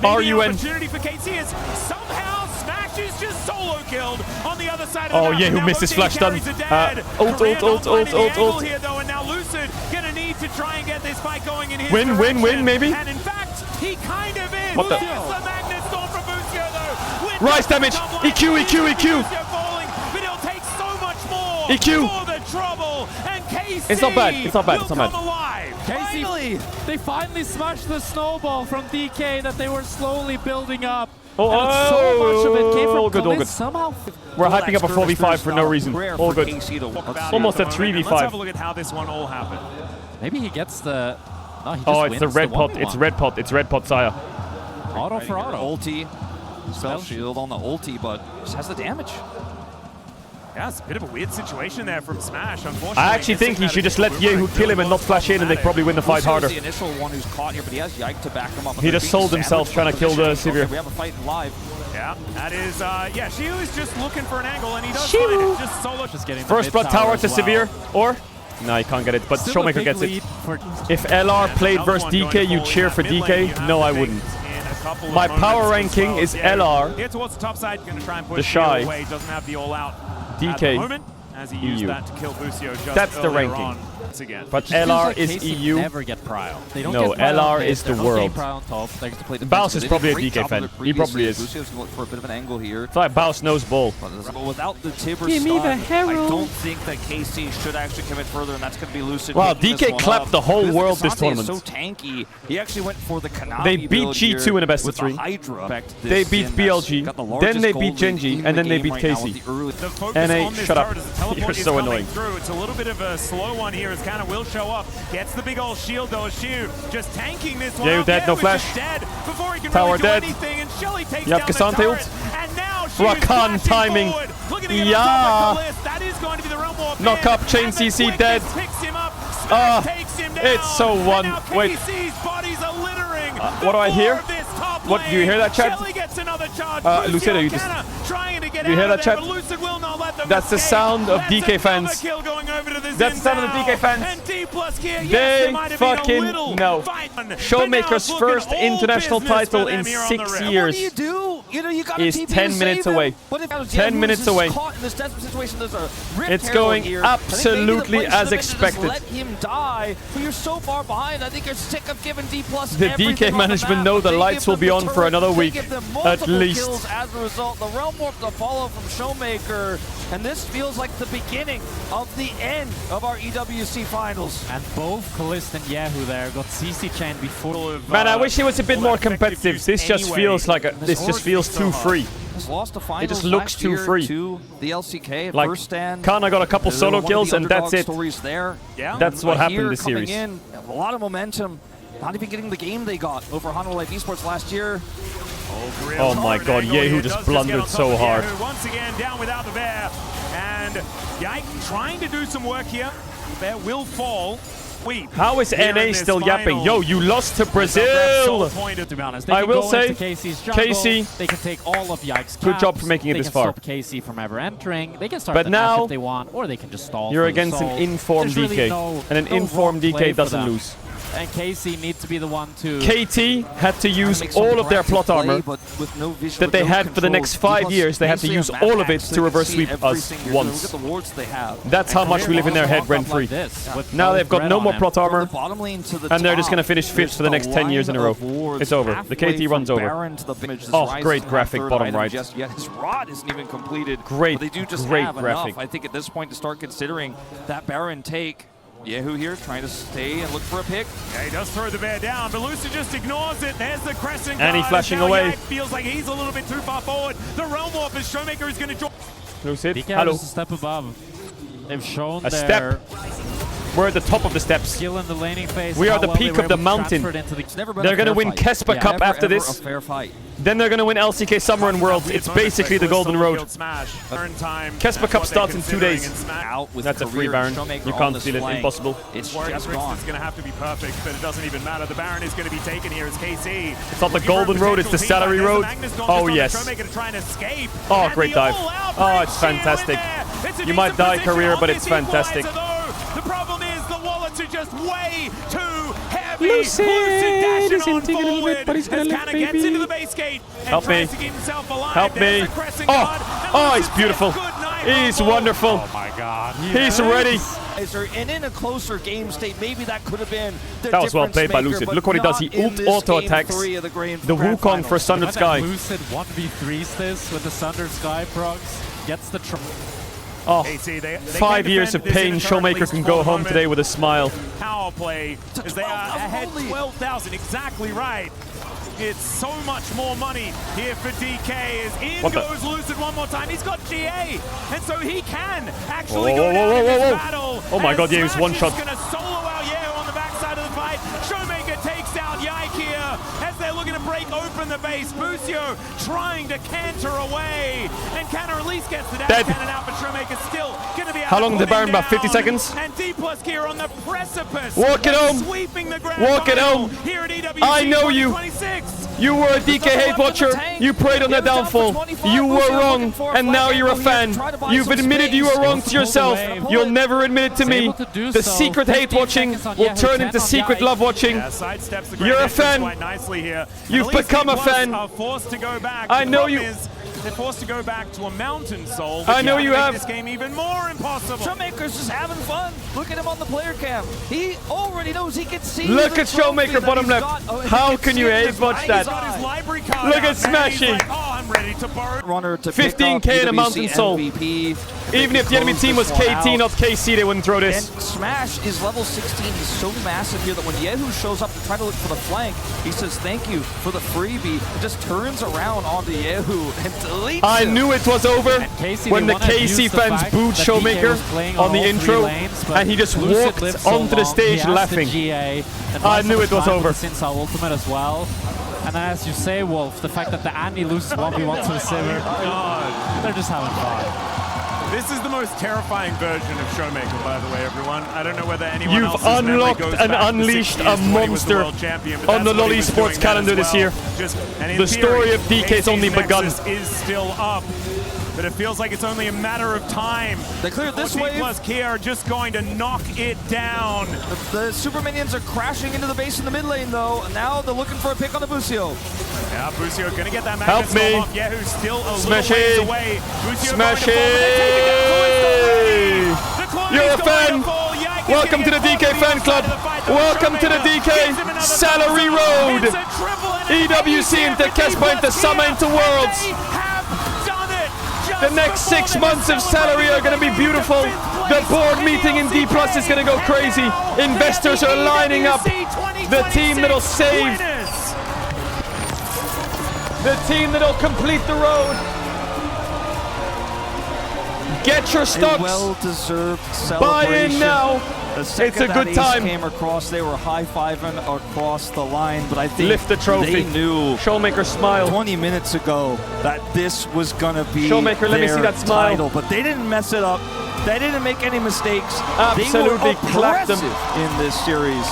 RUN. Opportunity for KC is somehow Smash is just solo killed on the other side of Oh the yeah, map. who Now missed his both flash stun? carries are dead. Ult. Korea not finding the angle here, though, and now Lucid gonna need to try and get this fight going in his direction. Maybe? And in fact, he kind of is. What the? There's the Magnet Storm from Busio, though. With Rise the damage. double EQ. Busio falling, but he'll take so much more EQ. for the trouble, and KC It's not bad. It's not bad. It's not will bad. come alive. Finally! They finally smashed the snowball from DK that they were slowly building up. Oh, and so much of it came from all good, all Kalist good. somehow. We're hyping up a 4v5 for no reason. All good. Almost a Let's have a 3v5. look at how this one all happened. Maybe he gets the... No, he just Oh, it's the wins red pot. 1v1. It's red pot. It's red pot, Saya. Auto for auto. Ulti. Spell shield on the ulti, but just has the damage. Yeah, it's a bit of a weird situation there from Smash, unfortunately. I actually think he should just let Yehu kill him and not flash in, and they probably win the fight harder. The initial one who's caught here, but he has Yike to back him up. He just sold himself trying to kill the Severe. We have a fight live. Yeah, that is, yeah, Shu is just looking for an angle, and he does find it. Just solo. Just getting the First blood mid tower to as well. Severe, or? No, he can't get it, but Still a Showmaker big gets lead it. for If LR played Another versus one going DK, you forward. cheer for That mid lane, you DK? have No, to I think wouldn't. in a couple of My moments power as ranking well. is Yeah, LR. Here towards the top side, going to try and push The Shy. away. Doesn't have the all-out at DK. the moment, as he used EU. that to kill Busio just That's the earlier ranking. on. Once again. But Just feels LR like is KC EU. never get prio. They don't No, get prio LR on is base. the They don't world. get prio on top. They just play Baus is They did probably a great DK job fan. of it He probably previously. is. Lucio's going for a bit of an angle here. It's like Baus knows ball. But without the Tibber Give me stun, the hero. I don't think that KC should actually commit further, and that's going to be Lucid. Wow, picking DK this one clapped up. the whole Because world this Kasante is tournament. so tanky. He actually went for the Konami They beat build G2 here in a best of with the 3. Hydra effect. They This beat Sin BLG, got the then largest they gold beat lead Gen.G, in and then the they game beat right now KC. with the early- The focus NA, on this shut up. turret as the teleport You're is so coming annoying. through. It's a little bit of a slow one here as Kana will show up. Gets the big old shield though. Shu just tanking this one. Yeah, out. dead, no Yehu's flash. just dead before he can Tower really do dead. anything, and Shelly takes You have down the Kasante turret. ult? And now Shu's Rakan flashing timing. forward, looking to get Yeah. on top of Kalist. That is going to be the Realm Warp Knock in. up, chain And the CC quickness dead. Picks him up. Ah, Smash takes him down. it's so And one. now Wait. KC's bodies are littering. What do I hear? This What do you hear that, chat? Shelly gets another charge. Lucid, you just trying to get you hear out that, chat? there, but Lucid will not let them That's the escape. sound of That's DK fans. kill going over to the That's the sound of the DK fans. And D plus gear, yes, They there might have been a fucking little know. fight. Showmaker's But now first it's looking international all business title for in them here on the 6 rim. years. What do you do? You know, you got Is 10 minutes away. 10 minutes away. Caught in this desperate situation. There's a ripped It's Caedrel going here. absolutely I think maybe the as place should have been to expected. just let him die, but you're so far behind. I think you're sick of giving D plus The DK management know the lights will be on for another week, at least. Kills as a result, the Realm Warp to follow from Showmaker, and this feels like the beginning of the end of our EWC finals. And both Kalist and Yahoo there got CC chain before. Man, I wish it was a bit more competitive. This just feels like this just feels too free. Lost the finals It just looks last too year free. to the LCK at Like, first stand. Kana got a couple There solo were one of kills the and that's underdog it. Stories there. Yeah. That's what But happened here, this coming series. in, a lot of momentum. Not even getting the game they got over Honor Life Esports last year. Oh my god, Yahoo just blundered so hard. Once again, down without the bear. And Yike trying to do some work here. Bear will fall. How is NA still yapping? Yo, you lost to Brazil! To be honest, they I can will go say, into KC's jungle, KC, they can take all of Yike's good job camps, for making it they this can far. stop KC from ever entering. They can start But the now, match if they want, or they can just stall. You're for the against an soul. informed There's really DK, and an no informed wrong play DK for doesn't them. lose. And KC needs to be the one to... KT had to use all of their plot armor that they had for the next 5 years. They had to use all of it to reverse sweep us once. That's how much we live in their head rent-free. Now they've got no more plot armor, and they're just going to finish 5th for the next 10 years in a row. It's over. The KT run's over. Oh, great graphic bottom right. His rod isn't even completed. Great, But they do just great have graphic. enough, I think, at this point to start considering that Baron take. Yahoo here trying to stay and look for a pick. Yeah, he does throw the bear down, but Lucid just ignores it. There's the crescent And he guard, flashing now away. Yike feels like he's a little bit too far forward. The Realm Warp is Showmaker is going to join. Lucid, DK hello. is a step above. They've shown A their We're at the top of the steps. skill in the laning phase. We are how the well they peak were of the able to mountain. transfer it into the- It's never been They're a going to fair win fight. Kespa Cup Never, after ever this. a fair fight. Then they're going to win LCK Summer and Worlds. It's basically the Golden Road. Kespa Cup starts in 2 days. Out with That's a free career Baron. Showmaker You on can't this steal it. flank. Impossible. It's Warrior just Bricks gone. is going to have to be perfect, but it doesn't even matter. The Baron is going to be taken here as KC. It's not the Golden Road, it's the Salary Road. Oh, yes. Oh, great dive. Oh, it's fantastic. You might die career, but it's fantastic. The problem is the wallets are just way too heavy. Lucid dashing is on hinting a little bit, forward but he's gonna as live, Kana gets baby. into the base gate and Help tries me. to keep himself alive. Help There's me. the crescent guard, and Oh, he's Lucid's beautiful. got a good knife He's on board. wonderful. Oh my god. He's ready. And in a closer game state, maybe that could have been the That was well difference played by maker, Lucid. but Look what he does. He not in ult this auto game attacks 3 of the Grand the Wukong Finals. for Sundered When Sky. Lucid 1v3s this with the Sundered Sky procs, gets the Oh, KC, they 5 can years of defend this pain. in a turn, at Showmaker least can for go the home moment. today with a smile. Power play as they are 12,000 ahead only. 12,000. Exactly right. It's so much more money here for DK as in What the- goes Lucid one more time. He's got GA, and so he can actually Whoa, go whoa, down whoa, in whoa, this whoa. battle. Oh my And god, yeah, he was Smash one is shot. gonna solo out Yeo on the backside of the fight. Showmaker takes out Yike here as they're looking to break open the base. Busio trying to canter away, and Canter at least gets the dash Dead. cannon out, but Showmaker's still gonna be able How to long put did the him Baron? About 50 down. seconds? And D plus gear on the precipice. Walk it of home. Sweeping the grand Walk it final home. here at EWC I know you. 2026. You were a DK hate watcher. You preyed on their downfall. You were wrong, and now you're a fan. You've admitted you were wrong to yourself. You'll never admit it to me. The secret hate watching will turn into secret love watching. Yeah, sidesteps the grand You're a entrance fan. quite nicely here. You've At least become a D+, fan. Are forced to go back. I The know problem you- is they're forced to go back to a mountain soul. I know which you make have. This game even more impossible. Showmaker's just having fun. Look at him on the player cam. He already knows he can see. Look the at Showmaker trophy bottom that he's left. got. Oh, he How can can see you it in hate his watch mind's that? He's got his eye. library card Look out, at man. He's Smashy. like, oh, I'm ready to borrow. Runner to 15K pick up in a Mountain EWC Soul. MVP. Even if the enemy team was KT, not KC, they wouldn't throw And this. Smash is level 16. He's so massive here that when Yahoo shows up to try to look for the flank, he says thank you for the freebie. And just turns around onto Yahoo and deletes I him. knew it was over KC, when they the wanna KC use the fans fact booed that DK Showmaker was playing on the all three intro, lanes, but and he just Lucid walked lives so onto the long, stage he has the laughing. GA, and I most knew of it the was time over. with the Sinsa ultimate as well. And then as you say, Wolf, the fact that the Annie loses 1v1 to the Sivir, they're just having fun. This is the most terrifying version of Showmaker, by the way, everyone. I don't know whether anyone You've else's memory unlocked goes and back to unleashed 6 years a when he was the monster world champion, but on the that's what Lolly he was Sports doing calendar then as this year. And in The story theory, of DK's only KC's begun. Nexus is still up, but it feels like it's only a matter of time. They cleared this wave. Plus Kia are just going to knock it down. The super minions are crashing into the base in the mid lane, though. Now they're looking for a pick on the Busio. Yeah, Busio gonna get that Help magnet me. off. Yeah, who's still a Smash little ways it. away. Busio Smash going to fall, but they're taking down Callisto already. The Clone You're is a going fan. to fall. Yank is Welcome to gonna the get DK caught fan on the club. outside of the fight, though. Welcome to the Showmaker DK gives him another salary thumbs up. road. It's a triple and an EWC ace into here for Kespa into D+Kia, Summer into Worlds. and they have done it just The next before 6 they months were of salary are going to be celebrating beautiful. the fifth The place board in meeting in D+ ELCK. is going to go crazy. And now Investors they're are lining up. EWC The team that'll 2026 save. winners. The team that'll complete the road. Get your A stocks. well-deserved Buy celebration. in now. The second It's a that good ace time. came across, they were high-fiving across the line, but I think Lift the trophy. they knew Showmaker smile. 20 minutes ago that this was gonna be Showmaker, let me their see that smile. title, but they didn't mess it up. They didn't make any mistakes. Absolutely they were clapped them. aggressive in this series.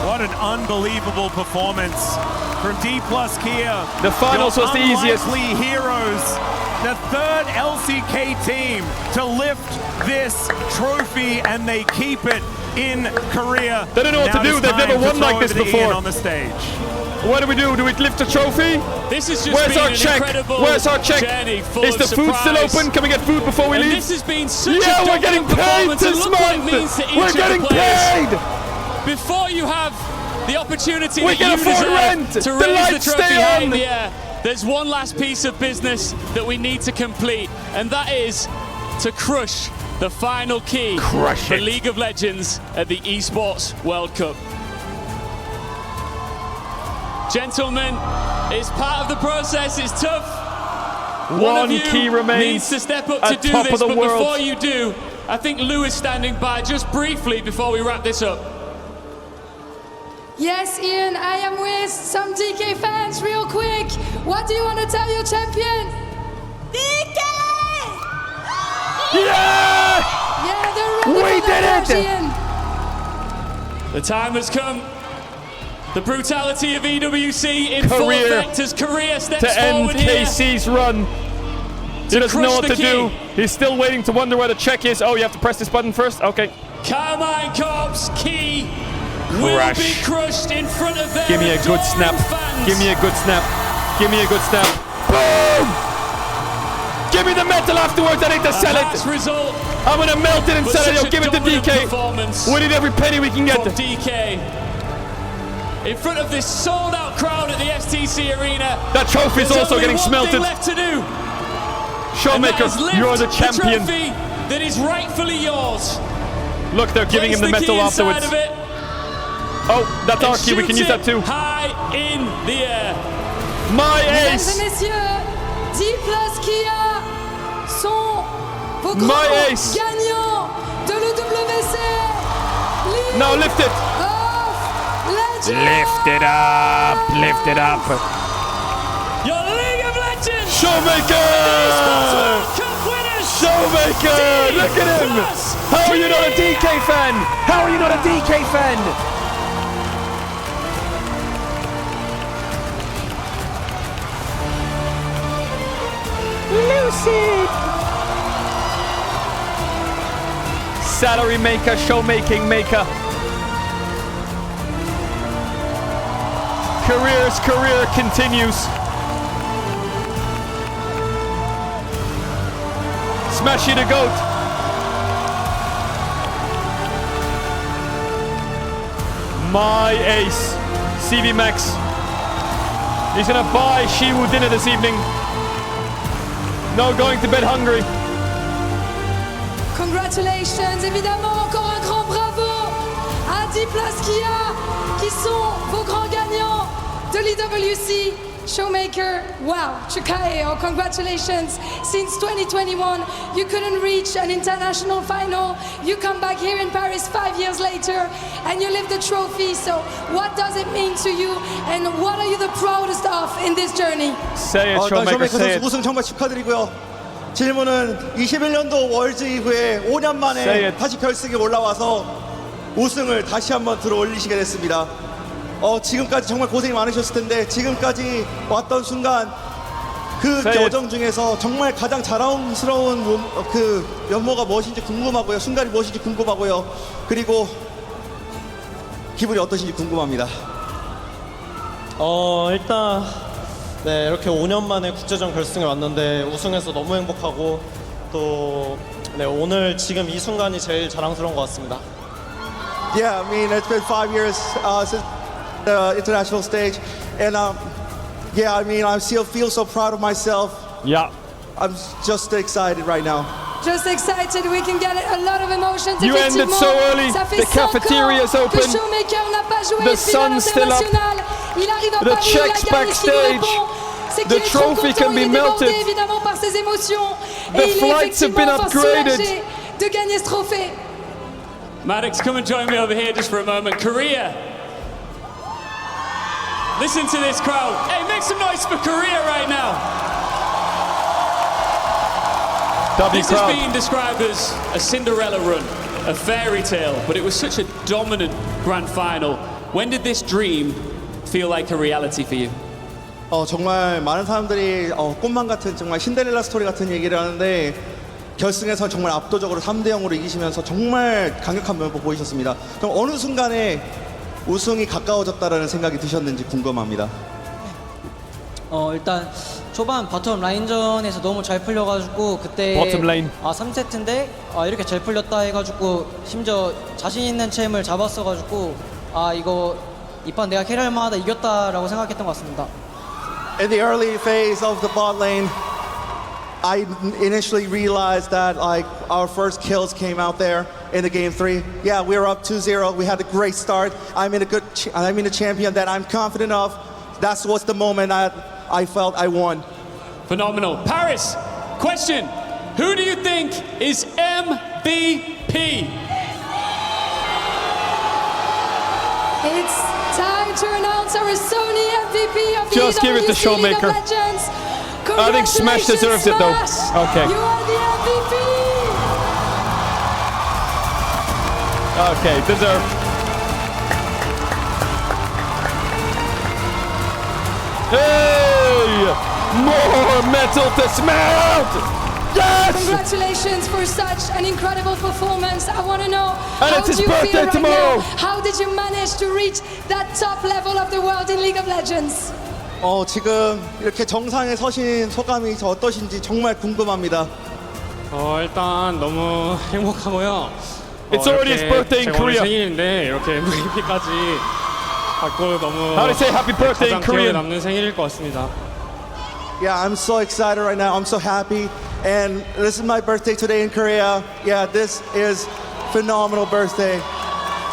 What an unbelievable performance from D+Kia. The finals Your was the easiest. unlikely heroes. The third LCK team to lift this trophy, and they keep it in Korea. They don't know what Now to do. it's They've time never to won like throw this over to before. Ian on the stage. What do? Do we lift the trophy? This has just Where's been our an check? incredible Where's our check? journey full Is of the food still surprise. open? Can we get food before we And leave? this has been such Yeah, a we're getting dominant paid performance, and this look what it month. means to each We're of the getting players. paid. Before you have the opportunity We that can you afford deserve rent. to The raise the lights trophy stay high on. in the air, there's one last piece of business that we need to complete, and that is to crush the final key Crush for it. League of Legends at the Esports World Cup. Gentlemen, it's part of the process, it's tough. One One of you key remains needs to step up to at do top this, of the but world. before you do, I think Lou is standing by just briefly before we wrap this up. Yes, Ian, I am with some DK fans real quick. What do you want to tell your champion? DK! Yeah! Yeah, they're ready We for the did it! push, Ian. The time has come. The brutality of EWC in full Career. effect as Korea steps To end forward here. KC's run. He doesn't know crush what the to do. key. He's still waiting to wonder where the check is. Oh, you have to press this button first? Okay. Carmine Corp's key will Crush. be crushed in front of their Give me a good snap. adoring fans. Give me a good snap. Give me a good snap. Boom! Give me the metal afterwards. I need to sell Harsh it. result, I'm gonna melt it and but sell it. such Yo, a give it to dominant DK. performance We need every penny we can get. from DK. In front of this sold-out crowd at the STC Arena. That trophy is There's also only getting one smelted. thing left to do. And that is Showmaker, lift you're the champion. trophy that is rightfully yours. Look, they're giving him Place the key metal inside afterwards. of it Oh, that's our and key. We can shoot use that it too. high in the air. My Mesdames et ace. messieurs, D+Kia sont vos My grands ace. gagnants de l'EWC. League Now lift it. of Legends. Lift it up. Lift it up. Your League of Legends Showmaker. World Cup winners. Showmaker. Look at him. How are you not a DK fan? How are you not a DK fan? Lucid. Salary maker, showmaking maker. Career's career continues. Smashy the goat. My ace, CV Max. He's gonna buy Shiwu dinner this evening. No going to bed hungry. Congratulations, évidemment, encore un grand bravo à D+Kia qui sont vos grands gagnants de l'EWC Showmaker. Wow, Chukao, congratulations. Since 2021, you couldn't reach an international final. You come back here in Paris 5 years later and you lift the trophy. So what does it mean to you and what are you the proudest of in this journey? Say it, 일단 showmaker, 쇼메이커 say 선수 it. 우승 정말 축하드리고요. 질문은 21년도 월즈 이후에 5년 Say 만에 it. 다시 결승에 올라와서 우승을 다시 한번 들어올리시게 됐습니다. 지금까지 정말 고생이 많으셨을 텐데 지금까지 왔던 순간 그 Say it. 여정 중에서 정말 가장 자랑스러운 그 면모가 무엇인지 궁금하고요. 순간이 무엇인지 궁금하고요. 그리고 기분이 어떠신지 궁금합니다. 일단 네, 이렇게 5년 만에 국제전 결승에 왔는데 우승해서 너무 행복하고 또 네, 오늘 지금 이 순간이 제일 자랑스러운 것 같습니다. Yeah, I mean it's been 5 years since the international stage, and yeah, I mean I still feel so proud of myself. Yeah. I'm just excited right now. Just excited, we can get a lot of emotions. You ended so early. The cafeteria is open. The sun's still up. The checks backstage. The trophy can be melted. The flights have been upgraded. De gagner ce trophée. Maddox, come and join me over here just for a moment. Korea. Listen to this crowd. Hey, make some noise for Korea right now. This has been described as a Cinderella run, a fairy tale, but it was such a dominant grand final. When did this dream feel like a reality for you? 정말 많은 사람들이 꿈만 같은 정말 신데렐라 스토리 같은 얘기를 하는데 결승에서 정말 압도적으로 3대0으로 이기시면서 정말 강력한 면모 보이셨습니다. 그럼 어느 순간에 우승이 가까워졌다라는 생각이 드셨는지 궁금합니다. 일단 초반 바텀 라인전에서 너무 잘 풀려가지고 그때 Bottom lane. 3세트인데 이렇게 잘 풀렸다 해가지고 심지어 자신 있는 챔을 잡았어가지고 이거 이 판 내가 캐리할 만하다 이겼다라고 생각했던 것 같습니다. In the early phase of the bot lane, I initially realized that like our first kills came out there in the game 3. Yeah, we were up 2-0. We had a great start. I'm in a champion that I'm confident of. That's what's the moment that I felt I won. Phenomenal. Paris, question. Who do you think is MVP? It's time to announce our Sony MVP of the Just give it to EWC League of Showmaker. Legends. I think Smash deserves it though. Smash. Okay. You are the MVP. Okay, deserved. Hey! More metal to smelt! Yes! Congratulations for such an incredible performance. I want to know, And how it's his do you birthday feel right tomorrow. now? How did you manage to reach that top level of the world in League of Legends? 지금 이렇게 정상에 서신 소감이 어떠신지 정말 궁금합니다. 일단 너무 행복하고요. It's already his birthday in 제가 오늘 Korea. 생일인데 이렇게 MVP까지 받고 너무 How do you say happy birthday in 가장 기억에 Korean? 남는 생일일 것 같습니다. Yeah, I'm so excited right now. I'm so happy. And this is my birthday today in Korea. Yeah, this is phenomenal birthday.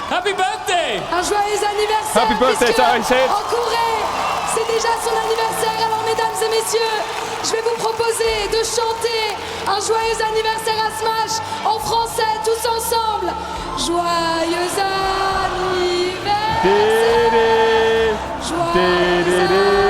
Happy birthday! Un joyeux anniversaire. Happy birthday, puisque Tari, say it. en Corée, c'est déjà son anniversaire. Alors, mesdames et messieurs, je vais vous proposer de chanter un joyeux anniversaire à Smash en français, tous ensemble. Joyeux anniversaire. Joyeux anniversaire.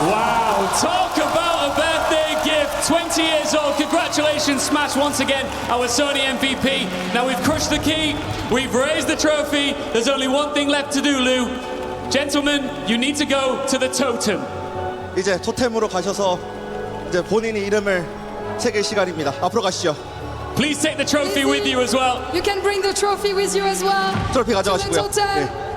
Wow, talk about a birthday gift. 20 years old. Congratulations, Smash, once again, our Sony MVP. Now we've crushed the key, we've raised the trophy. There's only one thing left to do, Lou. Gentlemen, you need to go to the totem. 이제 토템으로 가셔서 이제 본인의 이름을 새길 시간입니다. 앞으로 가시죠. Please take the trophy with you as well. You can bring the trophy with you as well. 트로피 To the 가져가시고요. totem. 네.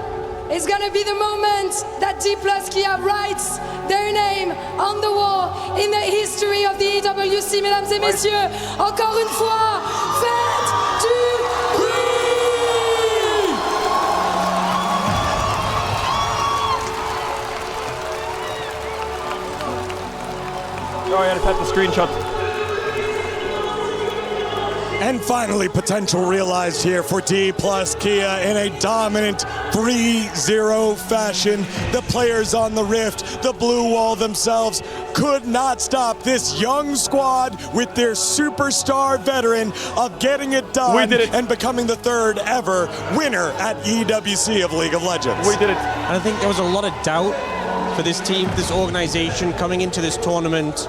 It's gonna be the moment that D+ Kia writes their name on the wall in the history of the EWC, mesdames et messieurs. Encore une fois, faites du bruit! Oh, yeah, let's have the screenshot. And finally, potential realized here for D plus Kia in a dominant 3-0 fashion. The players on the Rift, the Blue Wall themselves, could not stop this young squad with their superstar veteran of getting it done and becoming the third ever winner at EWC of League of Legends. We did it. And I think there was a lot of doubt for this team, this organization coming into this tournament.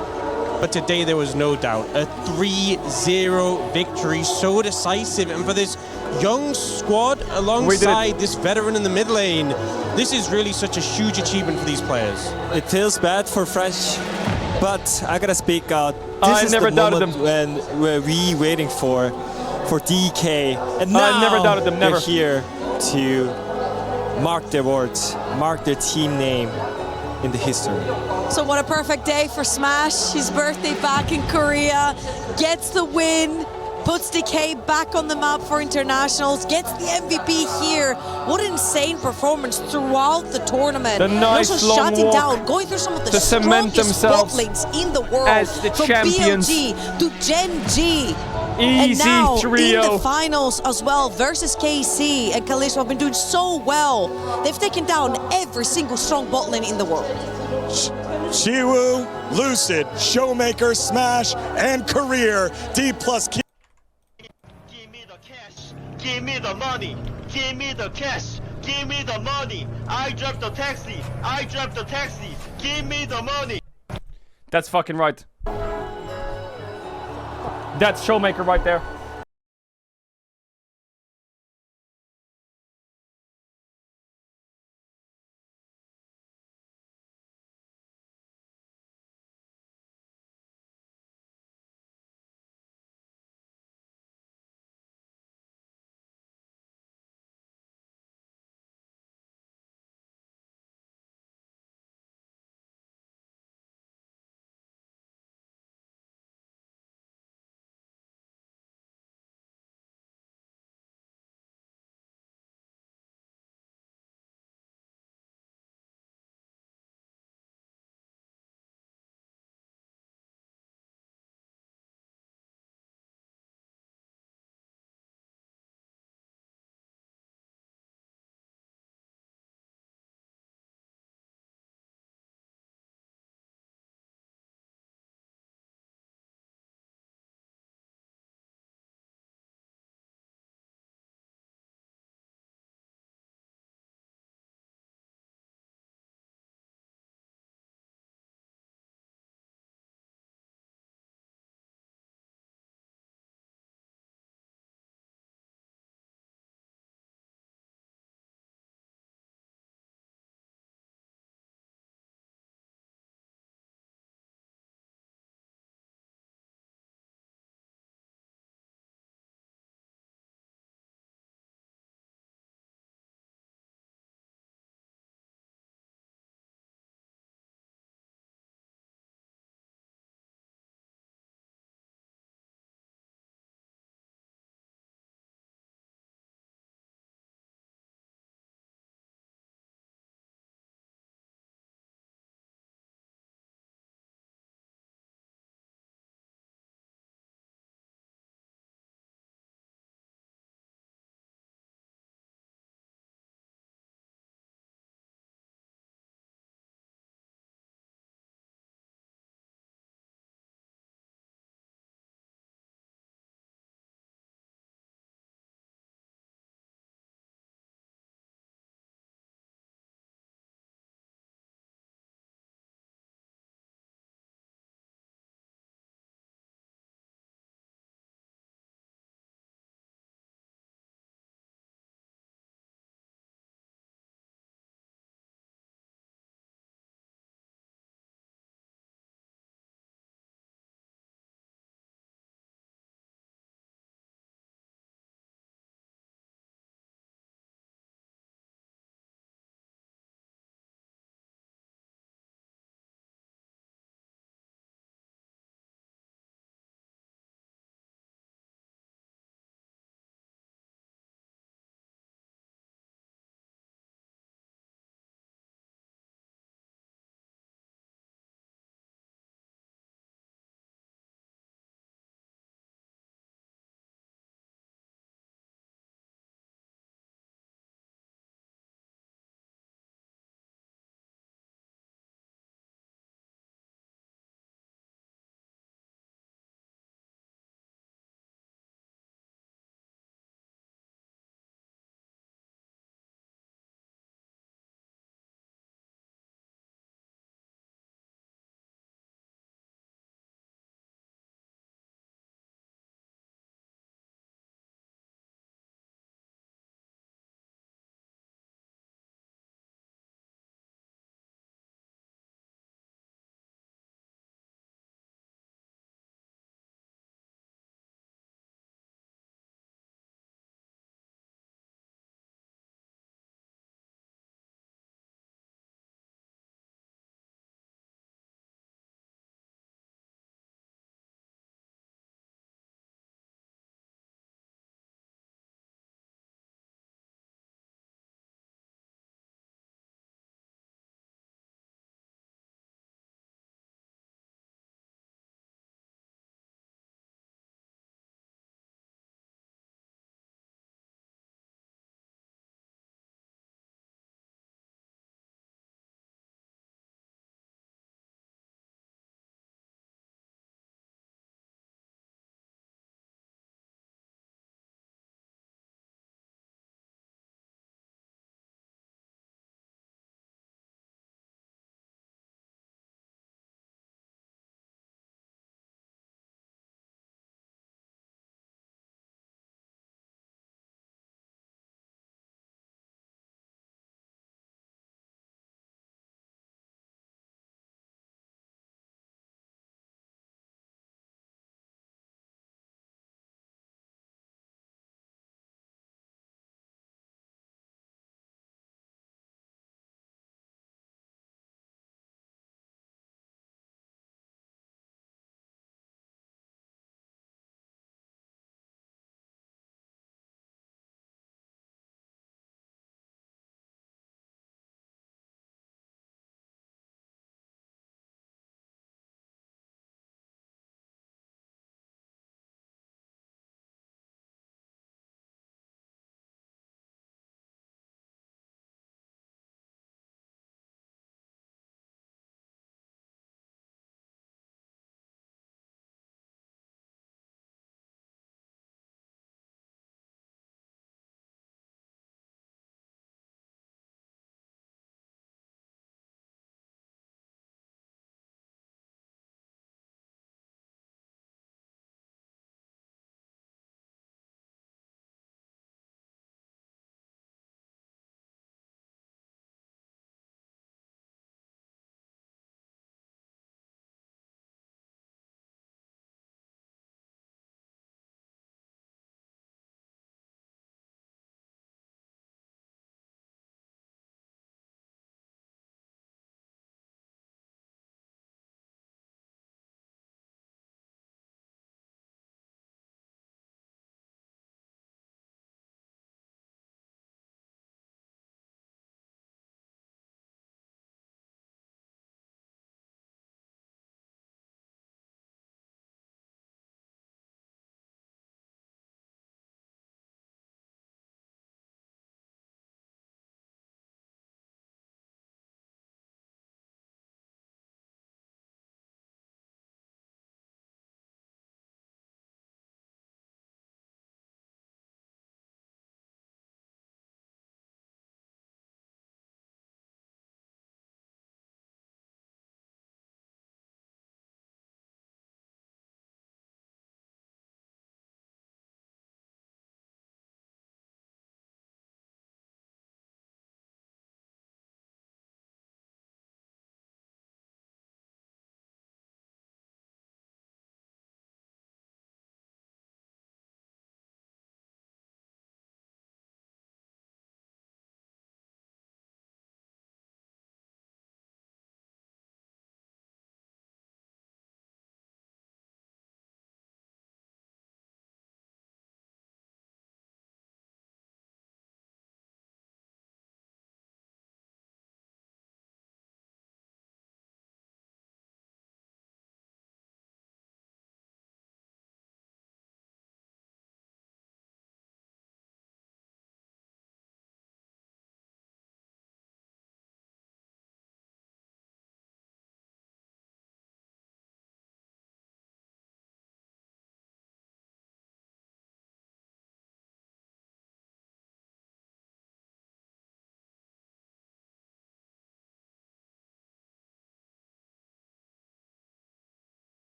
But today there was no doubt. A 3-0 victory, so decisive. And for this young squad alongside this veteran in the mid lane, this is really such a huge achievement for these players. It feels bad for Fresh, but I gotta speak out. I never doubted them. When we waiting for DK, and now I never doubted them. Never. They're here to mark their words, mark their team name in the history. So what a perfect day for Smash. His birthday back in Korea, gets the win, puts DK back on the map for internationals, gets the MVP here. What an insane performance throughout the tournament. The nice also long shutting walk down, going through some of the cement strongest bot lanes in the world. as the from champions. BLG to Gen G. Easy And now 3-0. in the finals as well versus KC and Kalisho have been doing so well. They've taken down every single strong bot lane in the world. Chiwoo, Lucid, Showmaker, Smash, and Career. D plus Kia. Give me the cash. Give me the money. Give me the cash. Give me the money. I drive the taxi. I drive the taxi. Give me the money. That's fucking right. That's Showmaker right there.